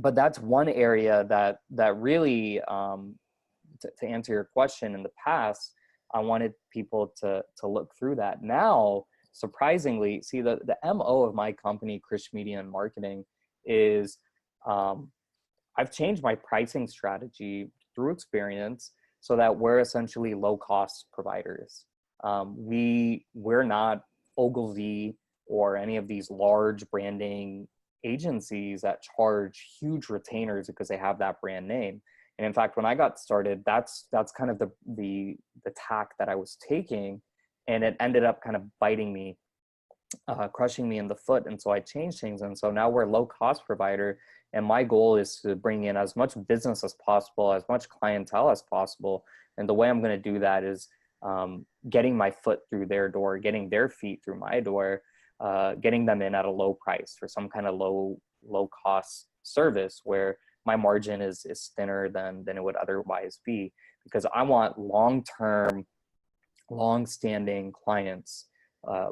that's one area that really, to answer your question, in the past, I wanted people to look through that. Now, surprisingly, see, the MO of my company, Krish Media and Marketing, is I've changed my pricing strategy through experience so that we're essentially low cost providers. We're not Ogilvy or any of these large branding agencies that charge huge retainers because they have that brand name. And in fact, when I got started, that's kind of the tack that I was taking, and it ended up kind of biting me, crushing me in the foot. And so I changed things. And so now we're a low cost provider. And my goal is to bring in as much business as possible, as much clientele as possible. And the way I'm going to do that is getting my foot through their door, getting their feet through my door, getting them in at a low price for some kind of low cost service where my margin is thinner than it would otherwise be, because I want long-term, long-standing clients,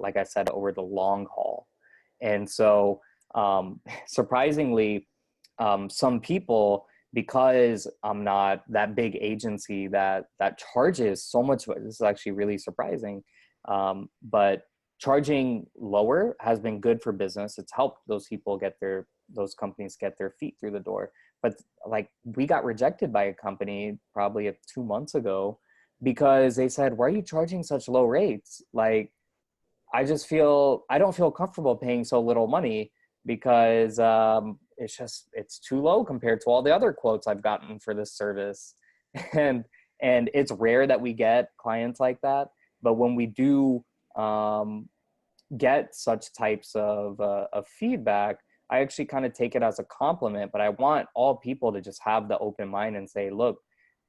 like I said, over the long haul. And so surprisingly, some people, because I'm not that big agency that charges so much, this is actually really surprising, but charging lower has been good for business. It's helped those companies get their feet through the door. But like, we got rejected by a company probably 2 months ago because they said, why are you charging such low rates? Like, I don't feel comfortable paying so little money, because it's too low compared to all the other quotes I've gotten for this service. And it's rare that we get clients like that. But when we do get such types of feedback, I actually kind of take it as a compliment. But I want all people to just have the open mind and say, look,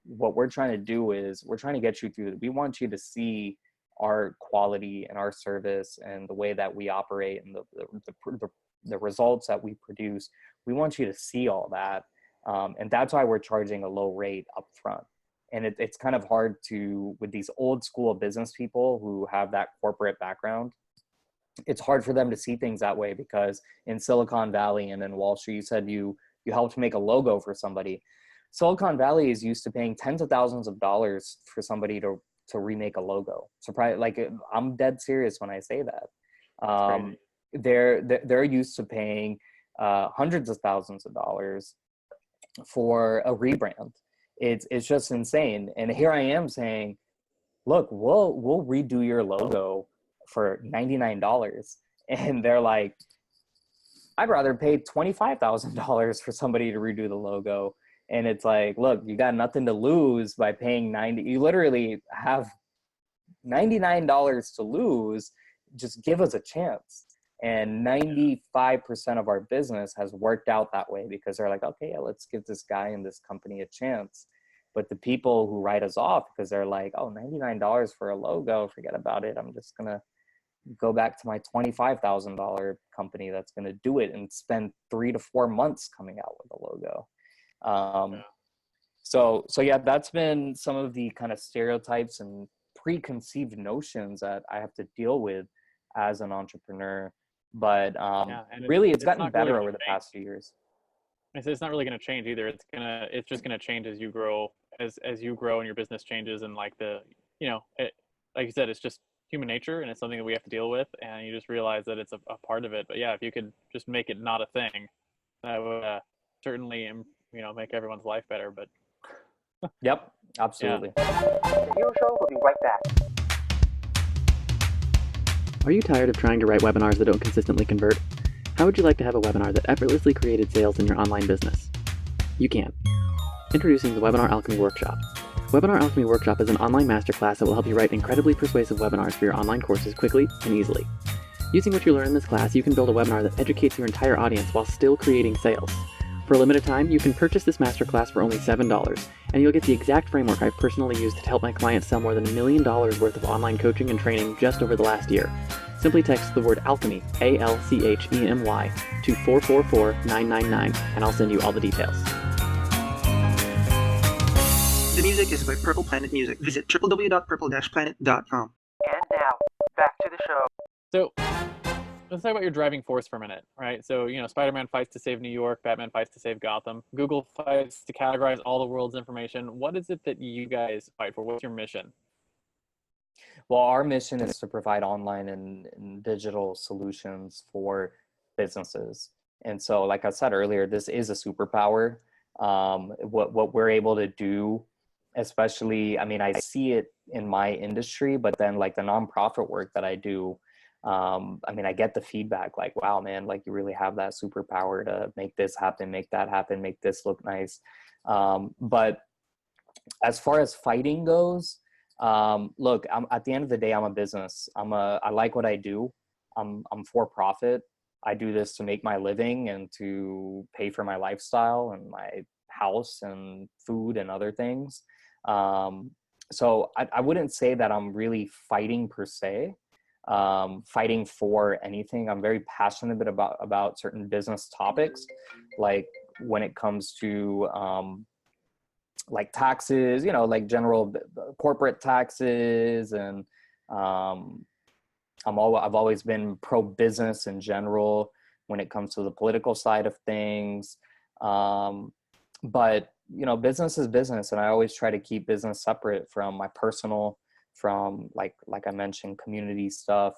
what we're trying to do is we're trying to get you through. We want you to see our quality and our service and the way that we operate and the results that we produce. We want you to see all that. And that's why we're charging a low rate up front. And it's kind of hard with these old school business people who have that corporate background, it's hard for them to see things that way, because in Silicon Valley and in Wall Street, you said you helped make a logo for somebody. Silicon Valley is used to paying tens of thousands of dollars for somebody to remake a logo. Surprise! Like, I'm dead serious when I say that. They're used to paying hundreds of thousands of dollars for a rebrand. It's just insane. And here I am saying, look, we'll redo your logo for $99. And they're like, I'd rather pay $25,000 for somebody to redo the logo. And it's like, look, you got nothing to lose by paying you literally have $99 to lose. Just give us a chance. And 95% of our business has worked out that way, because they're like, okay, yeah, let's give this guy and this company a chance. But the people who write us off because they're like, oh, $99 for a logo, forget about it. I'm just going to go back to my $25,000 company that's going to do it and spend 3 to 4 months coming out with a logo. So yeah, that's been some of the kind of stereotypes and preconceived notions that I have to deal with as an entrepreneur. But really, it's gotten better over the past few years. It's not really going to change either. It's just going to change as you grow, as you grow and your business changes. And like like you said, it's just human nature, and it's something that we have to deal with. And you just realize that it's a part of it. But yeah, if you could just make it not a thing, that would certainly, make everyone's life better. But yep, absolutely. Yeah. The Hero Show will be right back. Are you tired of trying to write webinars that don't consistently convert? How would you like to have a webinar that effortlessly created sales in your online business? You can. Introducing the Webinar Alchemy Workshop. Webinar Alchemy Workshop is an online masterclass that will help you write incredibly persuasive webinars for your online courses quickly and easily. Using what you learn in this class, you can build a webinar that educates your entire audience while still creating sales. For a limited time, you can purchase this masterclass for only $7, and you'll get the exact framework I've personally used to help my clients sell more than $1 million worth of online coaching and training just over the last year. Simply text the word alchemy, ALCHEMY, to 444999, and I'll send you all the details. The music is by Purple Planet Music. Visit www.purple-planet.com. And now, back to the show. So, let's talk about your driving force for a minute, right? So, Spider-Man fights to save New York, Batman fights to save Gotham, Google fights to categorize all the world's information. What is it that you guys fight for? What's your mission? Well, our mission is to provide online and digital solutions for businesses. And so, like I said earlier, this is a superpower. What we're able to do, especially, I see it in my industry, but then like the nonprofit work that I do, I get the feedback like, wow, man, like you really have that superpower to make this happen, make that happen, make this look nice. But as far as fighting goes, look, at the end of the day, I'm a business. I like what I do. I'm for profit. I do this to make my living and to pay for my lifestyle and my house and food and other things. So I wouldn't say that I'm really fighting per se, fighting for anything. I'm very passionate about certain business topics, like when it comes to like taxes, like general corporate taxes, and I've always been pro-business in general when it comes to the political side of things. But, business is business, and I always try to keep business separate from my personal, from like I mentioned, community stuff.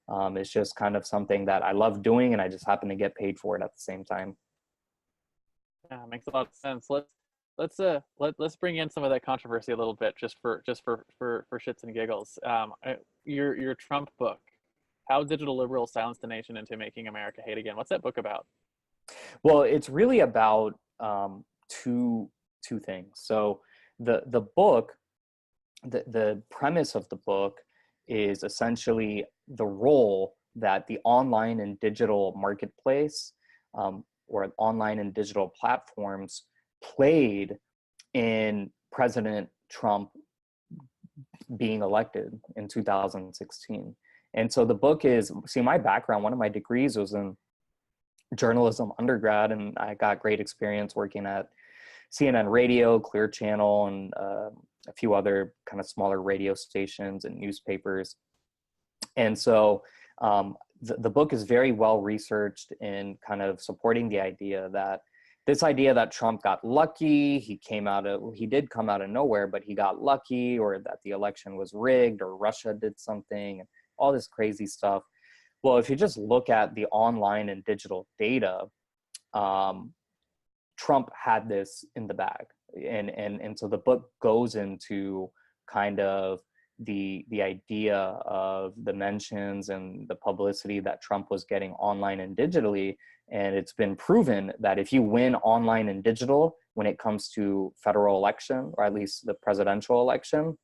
It's just kind of something that I love doing, and I just happen to get paid for it at the same time. Yeah, makes a lot of sense. Let's bring in some of that controversy a little bit, just for shits and giggles. Your Trump book, How Digital Liberals Silenced the Nation into Making America Hate Again. What's that book about? Well, it's really about two things. So the book, the premise of the book is essentially the role that the online and digital marketplace, or online and digital platforms played in President Trump being elected in 2016. And so the book is, my background, one of my degrees was in journalism undergrad, and I got great experience working at CNN Radio, Clear Channel, and a few other kind of smaller radio stations and newspapers. And so the book is very well researched in kind of supporting the idea that Trump got lucky. He did come out of nowhere, but he got lucky, or that the election was rigged, or Russia did something, and all this crazy stuff. Well, if you just look at the online and digital data, Trump had this in the bag. And so the book goes into kind of the idea of the mentions and the publicity that Trump was getting online and digitally. And it's been proven that if you win online and digital when it comes to federal election, or at least the presidential election,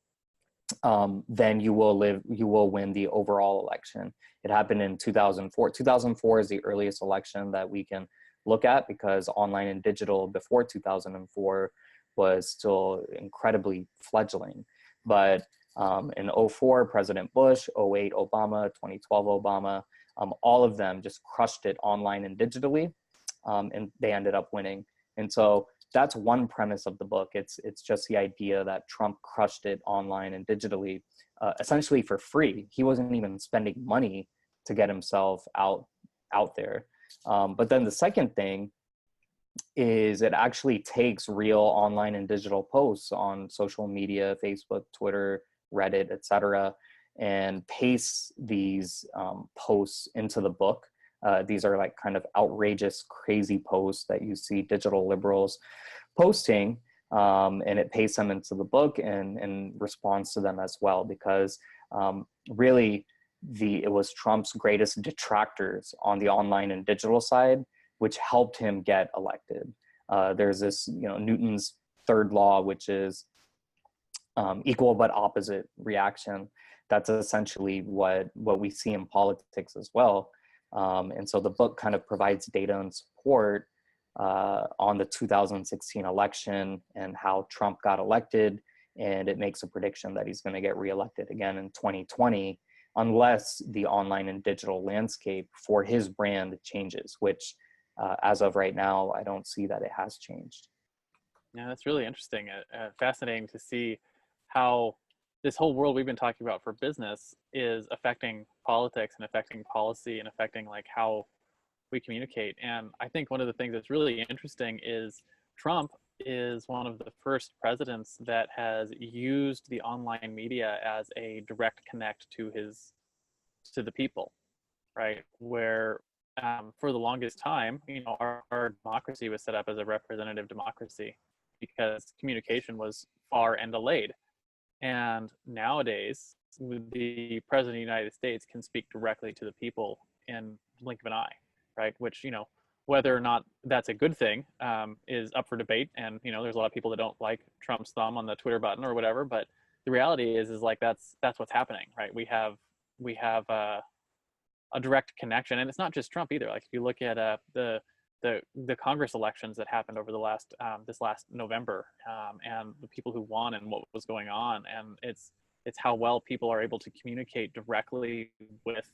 then you will win the overall election. It happened in 2004. 2004 is the earliest election that we can look at, because online and digital before 2004 was still incredibly fledgling. But in 04, President Bush, 08, Obama, 2012, Obama, all of them just crushed it online and digitally, and they ended up winning. And so that's one premise of the book. It's just the idea that Trump crushed it online and digitally, essentially for free. He wasn't even spending money to get himself out there. But then the second thing is it actually takes real online and digital posts on social media, Facebook, Twitter, Reddit, etc., and pastes these posts into the book. These are like kind of outrageous, crazy posts that you see digital liberals posting, and it pastes them into the book and responds to them as well, because really it was Trump's greatest detractors on the online and digital side, which helped him get elected. There's this, Newton's third law, which is equal but opposite reaction. That's essentially what we see in politics as well. And so the book kind of provides data and support on the 2016 election and how Trump got elected. And it makes a prediction that he's going to get reelected again in 2020, unless the online and digital landscape for his brand changes, which as of right now, I don't see that it has changed. Yeah, that's really interesting. Fascinating to see how this whole world we've been talking about for business is affecting politics and affecting policy and affecting like how we communicate. And I think one of the things that's really interesting is Trump is one of the first presidents that has used the online media as a direct connect to the people, right? Where for the longest time, our democracy was set up as a representative democracy because communication was far and delayed. And nowadays, the president of the United States can speak directly to the people in the blink of an eye, right? Which, whether or not that's a good thing is up for debate. And, there's a lot of people that don't like Trump's thumb on the Twitter button or whatever. But the reality is like that's what's happening, right? We have a direct connection, and it's not just Trump either. Like if you look at the Congress elections that happened over this last November, and the people who won and what was going on, and it's how well people are able to communicate directly with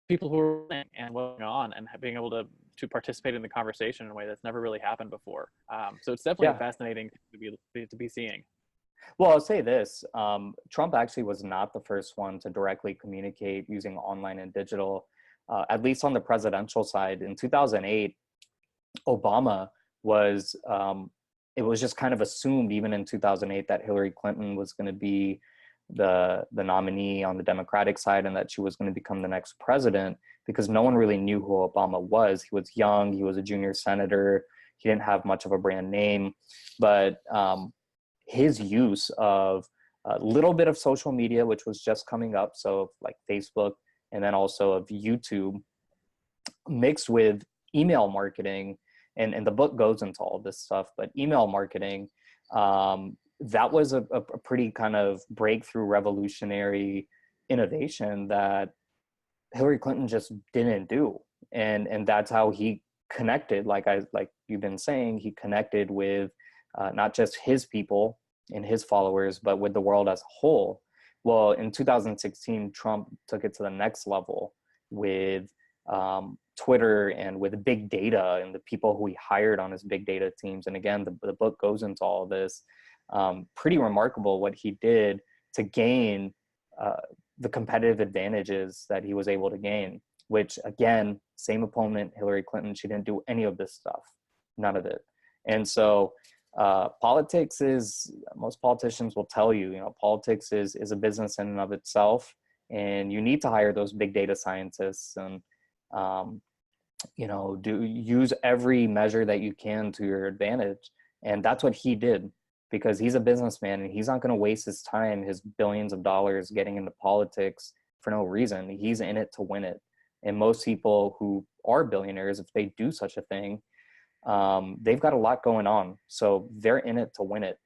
people who are winning and what's going on, and being able to participate in the conversation in a way that's never really happened before. So it's definitely fascinating to be seeing. Well, I'll say this, Trump actually was not the first one to directly communicate using online and digital, at least on the presidential side. In 2008, Obama was, it was just kind of assumed even in 2008 that Hillary Clinton was going to be the nominee on the Democratic side and that she was going to become the next president, because no one really knew who Obama was. He was young, he was a junior senator, he didn't have much of a brand name, but his use of a little bit of social media, which was just coming up, so like Facebook, and then also of YouTube, mixed with email marketing, and the book goes into all this stuff, but email marketing, that was a pretty kind of breakthrough, revolutionary innovation that Hillary Clinton just didn't do. And that's how he connected, like you've been saying, he connected with not just his people and his followers, but with the world as a whole. Well, in 2016, Trump took it to the next level with Twitter and with big data and the people who he hired on his big data teams. And again, the book goes into all of this. Pretty remarkable what he did to gain the competitive advantages that he was able to gain. which again, same opponent, Hillary Clinton, she didn't do any of this stuff, none of it. And so politics is, most politicians will tell you, politics is a business in and of itself, and you need to hire those big data scientists and, use every measure that you can to your advantage. And that's what he did, because he's a businessman and he's not going to waste his time, his billions of dollars getting into politics for no reason. He's in it to win it. And most people who are billionaires, if they do such a thing, they've got a lot going on. So they're in it to win it.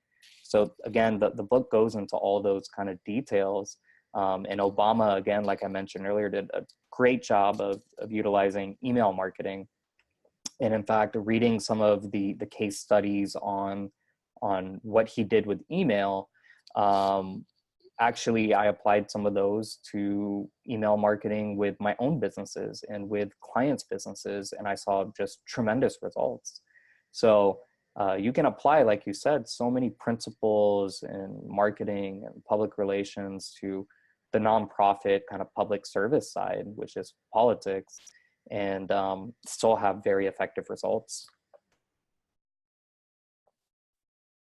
So again, the book goes into all those kind of details. And Obama, again, like I mentioned earlier, did a great job of utilizing email marketing. And in fact, reading some of the case studies on what he did with email, actually, I applied some of those to email marketing with my own businesses and with clients' businesses, and I saw just tremendous results. So you can apply, like you said, so many principles in marketing and public relations to the nonprofit kind of public service side, which is politics, and still have very effective results.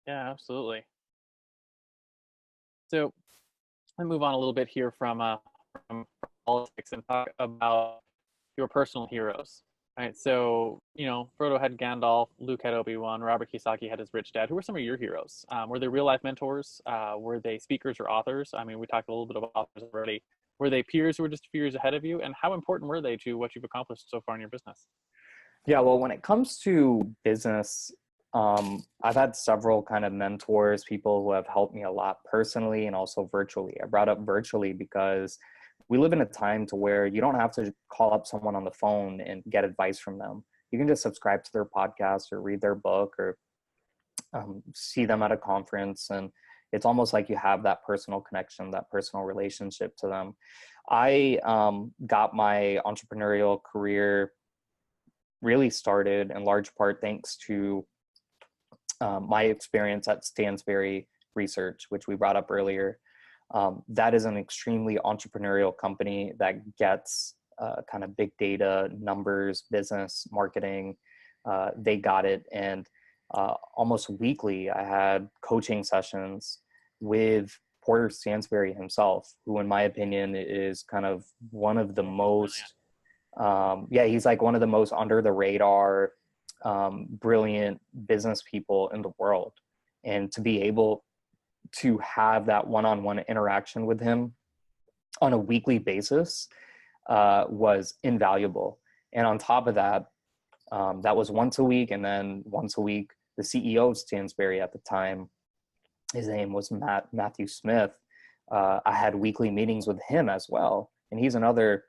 Yeah, absolutely. So I move on a little bit here from politics and talk about your personal heroes. Right. So, Frodo had Gandalf, Luke had Obi-Wan, Robert Kiyosaki had his rich dad. Who were some of your heroes? Were they real life mentors? Were they speakers or authors? I mean, we talked a little bit about authors already. Were they peers who were just a few years ahead of you? And how important were they to what you've accomplished so far in your business? Yeah, well, when it comes to business, I've had several kind of mentors, people who have helped me a lot personally and also virtually. I brought up virtually because we live in a time to where you don't have to call up someone on the phone and get advice from them. You can just subscribe to their podcast or read their book or see them at a conference. And it's almost like you have that personal connection, that personal relationship to them. I got my entrepreneurial career really started in large part thanks to my experience at Stansberry Research, which we brought up earlier. That is an extremely entrepreneurial company that gets kind of big data, numbers, business, marketing. They got it. And almost weekly, I had coaching sessions with Porter Stansberry himself, who in my opinion is kind of one of the most, he's like one of the most under the radar, brilliant business people in the world. And to be able to have that one-on-one interaction with him on a weekly basis was invaluable. And on top of that, that was once a week. And then once a week, the CEO of Stansberry at the time, his name was Matthew Smith. I had weekly meetings with him as well. And he's another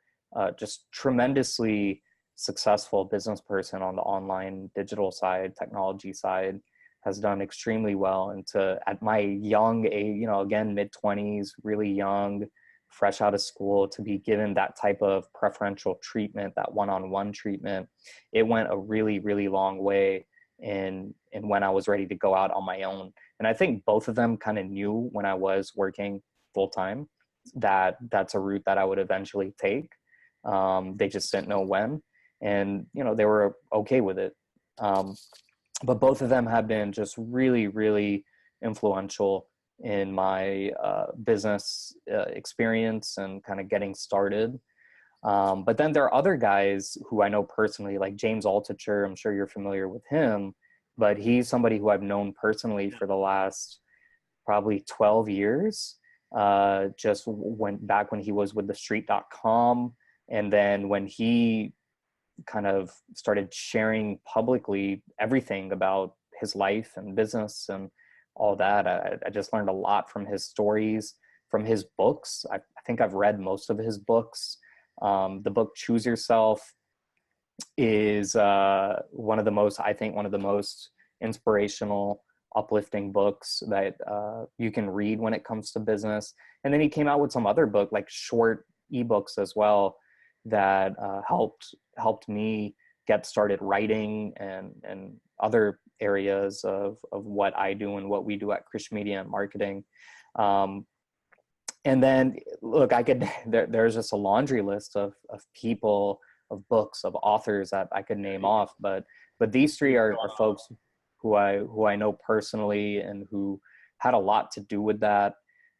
just tremendously successful business person on the online digital side, technology side, has done extremely well. And at my young age, again, mid-20s, really young, fresh out of school, to be given that type of preferential treatment, that one-on-one treatment, it went a really, really long way in when I was ready to go out on my own. And I think both of them kind of knew when I was working full-time that that's a route that I would eventually take. They just didn't know when. And, they were okay with it. But both of them have been just really, really influential in my business experience and kind of getting started. But then there are other guys who I know personally, like James Altucher. I'm sure you're familiar with him, but he's somebody who I've known personally for the last probably 12 years. Just went back when he was with TheStreet.com. And then when he kind of started sharing publicly everything about his life and business and all that, I just learned a lot from his stories, from his books. I think I've read most of his books. The book Choose Yourself is one of the most inspirational, uplifting books that you can read when it comes to business. And then he came out with some other book, like short ebooks as well, that helped me get started writing and other areas of what I do and what we do at Krish Media and Marketing. And then look, I could, there's just a laundry list of people, of books, of authors that I could name off, but these three are folks who I know personally and who had a lot to do with that.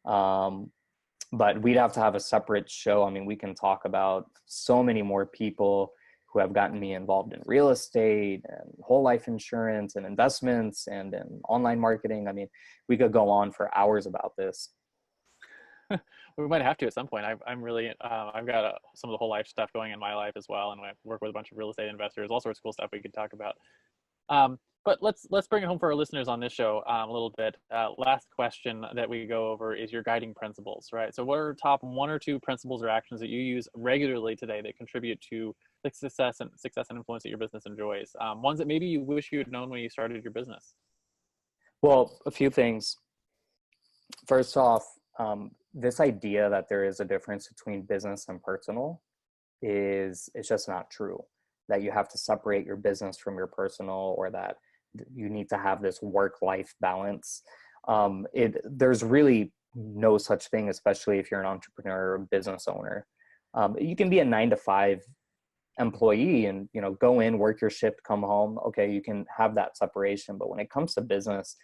But we'd have to have a separate show. I mean, we can talk about so many more people who have gotten me involved in real estate and whole life insurance and investments and in online marketing. I mean, we could go on for hours about this. We might have to at some point. I'm really, I've got some of the whole life stuff going in my life as well, and I work with a bunch of real estate investors, all sorts of cool stuff we could talk about. But let's bring it home for our listeners on this show a little bit. Last question that we go over is your guiding principles, right? So what are top 1 or 2 principles or actions that you use regularly today that contribute to the success and influence that your business enjoys? Ones that maybe you wish you had known when you started your business. Well, a few things. First off, this idea that there is a difference between business and personal is, it's just not true. That you have to separate your business from your personal, or that you need to have this work-life balance. There's really no such thing, especially if you're an entrepreneur or business owner. You can be a 9-to-5 employee and, you know, go in, work your shift, come home. Okay, you can have that separation. But when it comes to business,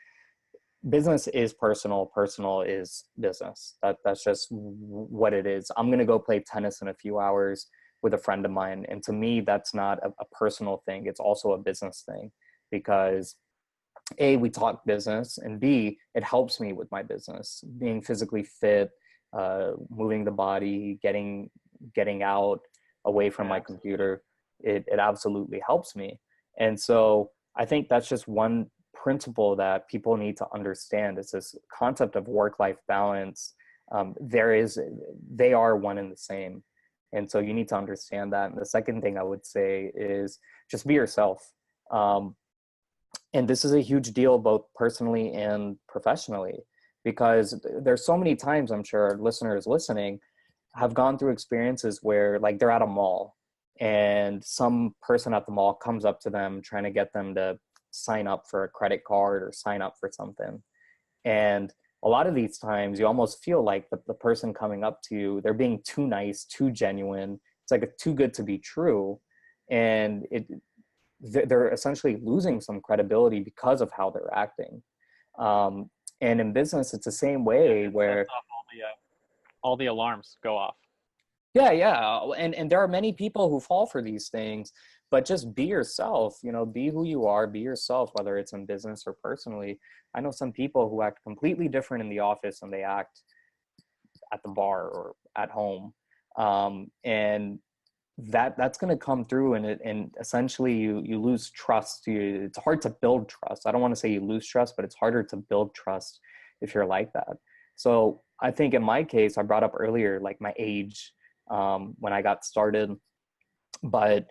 business is personal, personal is business. That's just what it is. I'm going to go play tennis in a few hours with a friend of mine. And to me, that's not a personal thing. It's also a business thing, because A, we talk business, and B, it helps me with my business. Being physically fit, moving the body, getting out away from my computer, it absolutely helps me. And so I think that's just one principle that people need to understand. It's this concept of work-life balance. They are one and the same. And so you need to understand that. And the second thing I would say is just be yourself. And this is a huge deal, both personally and professionally, because there's so many times, I'm sure listeners listening have gone through experiences where, like, they're at a mall and some person at the mall comes up to them trying to get them to sign up for a credit card or sign up for something. And a lot of these times you almost feel like the person coming up to you, they're being too nice, too genuine. It's like too good to be true. And they're essentially losing some credibility because of how they're acting. And in business, it's the same way, where all the alarms go off. Yeah. And there are many people who fall for these things, but just be yourself, you know, be who you are, be yourself, whether it's in business or personally. I know some people who act completely different in the office than they act at the bar or at home. And that's going to come through, and essentially you lose trust. It's hard to build trust. I don't want to say you lose trust, but it's harder to build trust if you're like that. So I think in my case, I brought up earlier, like, my age, when I got started, but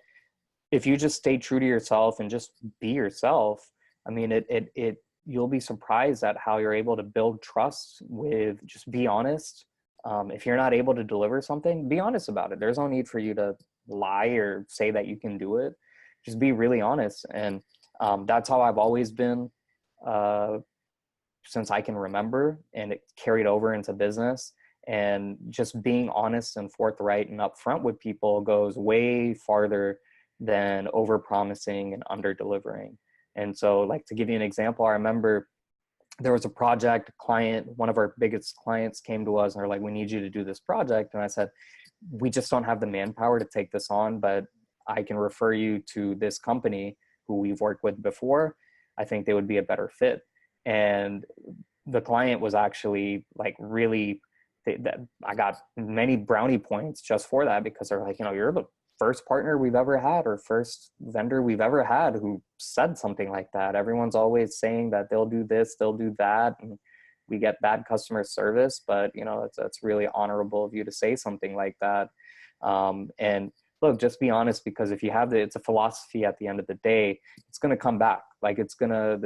if you just stay true to yourself and just be yourself, I mean, you'll be surprised at how you're able to build trust with just be honest. If you're not able to deliver something, be honest about it. There's no need for you to lie or say that you can do it. Just be really honest. And that's how I've always been since I can remember, and it carried over into business. And just being honest and forthright and upfront with people goes way farther than over promising and under delivering. And so, like, to give you an example, I remember there was a project client, one of our biggest clients came to us and they're like, we need you to do this project. And I said, we just don't have the manpower to take this on, but I can refer you to this company who we've worked with before. I think they would be a better fit. And the client was actually like really, I got many brownie points just for that, because they're like, you know, you're the first partner we've ever had, or first vendor we've ever had who said something like that. Everyone's always saying that they'll do this, they'll do that, and we get bad customer service, but you know, it's really honorable of you to say something like that. And look, just be honest, because if you have it's a philosophy at the end of the day, it's going to come back. Like, it's going to,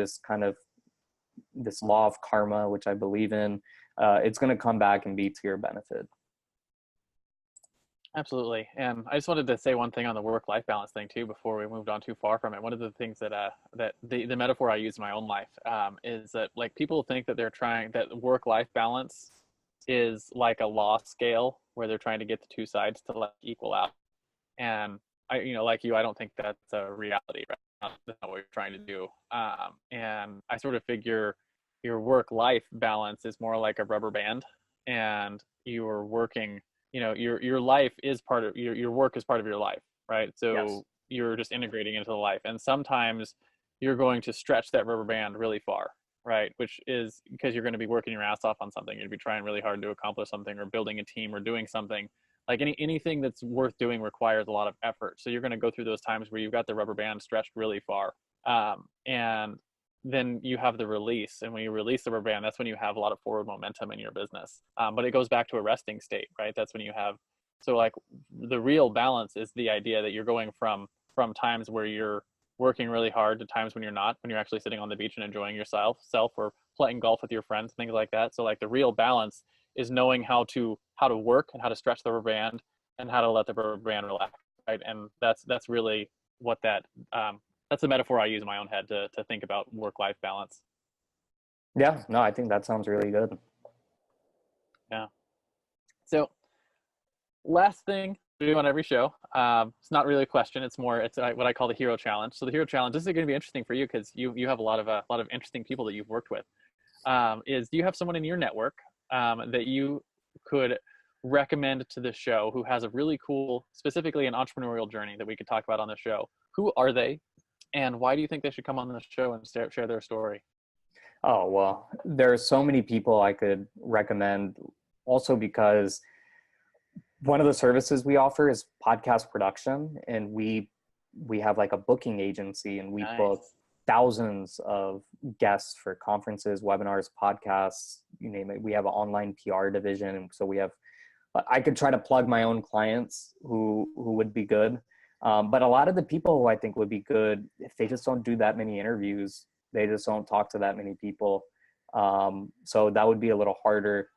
this law of karma, which I believe in, it's going to come back and be to your benefit. Absolutely. And I just wanted to say one thing on the work-life balance thing too, before we moved on too far from it. One of the things that the metaphor I use in my own life is that, like, people think that that work-life balance is like a law scale where they're trying to get the two sides to like equal out. And I, like you, I don't think that's a reality, right? That's not what you're trying to do. And I sort of figure your work-life balance is more like a rubber band, and you're working, your life is part of your work is part of your life, right? So Yes. you're just integrating into the life, and sometimes you're going to stretch that rubber band really far, right? Which is because you're going to be working your ass off on something. You're going to be trying really hard to accomplish something, or building a team, or doing something. Like anything that's worth doing requires a lot of effort. So you're going to go through those times where you've got the rubber band stretched really far. And then you have the release. And when you release the rubber band, that's when you have a lot of forward momentum in your business. But it goes back to a resting state, right? That's when you have, so like the real balance is the idea that you're going from times where you're working really hard to times when you're not, when you're actually sitting on the beach and enjoying yourself, or playing golf with your friends, things like that. So like the real balance is knowing how to work and how to stretch the rubber band and how to let the rubber band relax, right? And that's really what that's the metaphor I use in my own head to think about work-life balance. Yeah, no, I think that sounds really good. Yeah. So last thing we do on every show, it's not really a question, it's what I call the hero challenge. So the hero challenge, this is going to be interesting for you because you have a lot of interesting people that you've worked with. Is do you have someone in your network that you could recommend to the show who has a really cool, specifically an entrepreneurial journey that we could talk about on the show? Who are they, and why do you think they should come on the show and share their story? Oh, well, there are so many people I could recommend, also because one of the services we offer is podcast production, and we have like a booking agency, and we book thousands of guests for conferences, webinars, podcasts, you name it. We have an online PR division, and so I could try to plug my own clients who would be good. But a lot of the people who I think would be good, if they just don't do that many interviews, they just don't talk to that many people. So that would be a little harder.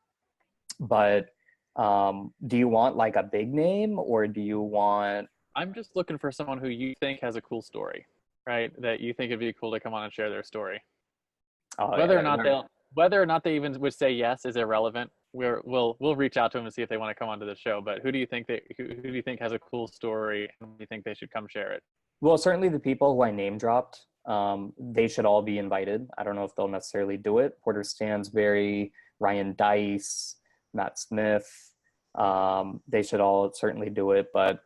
But do you want like a big name, or do you want... I'm just looking for someone who you think has a cool story, right? That you think it'd be cool to come on and share their story. Whether or not they even would say yes is irrelevant. We'll reach out to them and see if they want to come onto the show. But who do you think has a cool story, and do you think they should come share it? Well, certainly the people who I name dropped, they should all be invited. I don't know if they'll necessarily do it. Porter Stansberry, Ryan Dice, Matt Smith, they should all certainly do it. But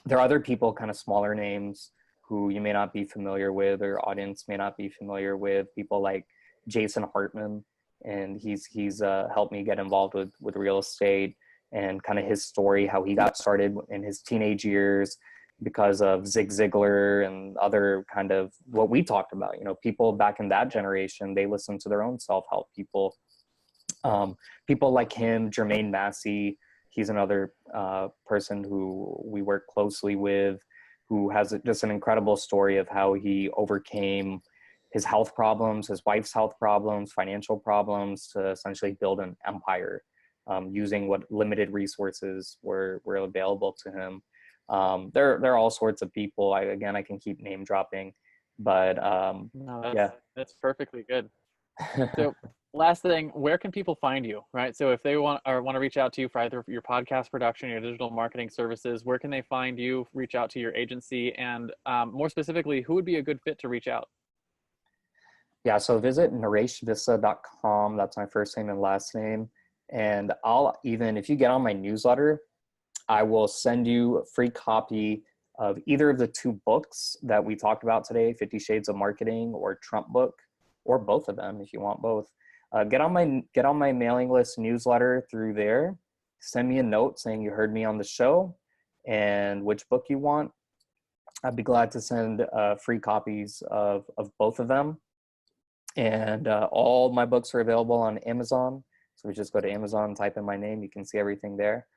there are other people, kind of smaller names, who you may not be familiar with, or audience may not be familiar with. People like Jason Hartman, and he's helped me get involved with real estate, and kind of his story, how he got started in his teenage years because of Zig Ziglar and other kind of what we talked about. People back in that generation, they listened to their own self-help people. People like him, Jermaine Massey, he's another person who we work closely with, who has just an incredible story of how he overcame his health problems, his wife's health problems, financial problems, to essentially build an empire using what limited resources were available to him. There are all sorts of people. I can keep name dropping, but that's perfectly good. So last thing, where can people find you, right? So if they want to reach out to you for either your podcast production, your digital marketing services, where can they find you, reach out to your agency, and more specifically, who would be a good fit to reach out? Yeah, so visit nareshvissa.com. That's my first name and last name. And if you get on my newsletter, I will send you a free copy of either of the two books that we talked about today, 50 Shades of Marketing or TRUMPBOOK, or both of them if you want both. Get on my mailing list newsletter through there. Send me a note saying you heard me on the show and which book you want. I'd be glad to send free copies of both of them. And all my books are available on Amazon. So we just go to Amazon, type in my name, you can see everything there.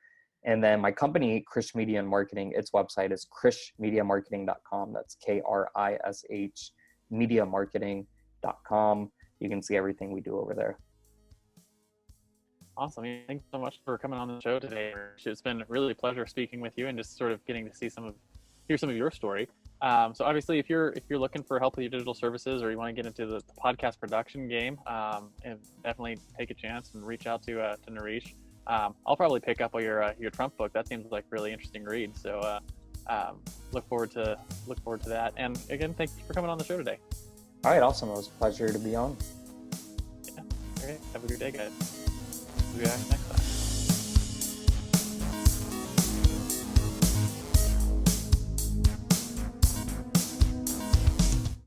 And then my company, Krish Media and Marketing, its website is krishmediamarketing.com. That's KRISH mediamarketing.com. You can see everything we do over there. Awesome. Thanks so much for coming on the show today. It's been really a pleasure speaking with you and just sort of getting to hear some of your story. So obviously, if you're looking for help with your digital services, or you want to get into the podcast production game, and definitely take a chance and reach out to Naresh. I'll probably pick up your Trump book. That seems like a really interesting read. So look forward to that. And again, thanks for coming on the show today. All right, awesome. It was a pleasure to be on. Yeah. All right. Have a good day, guys. We'll be back next time.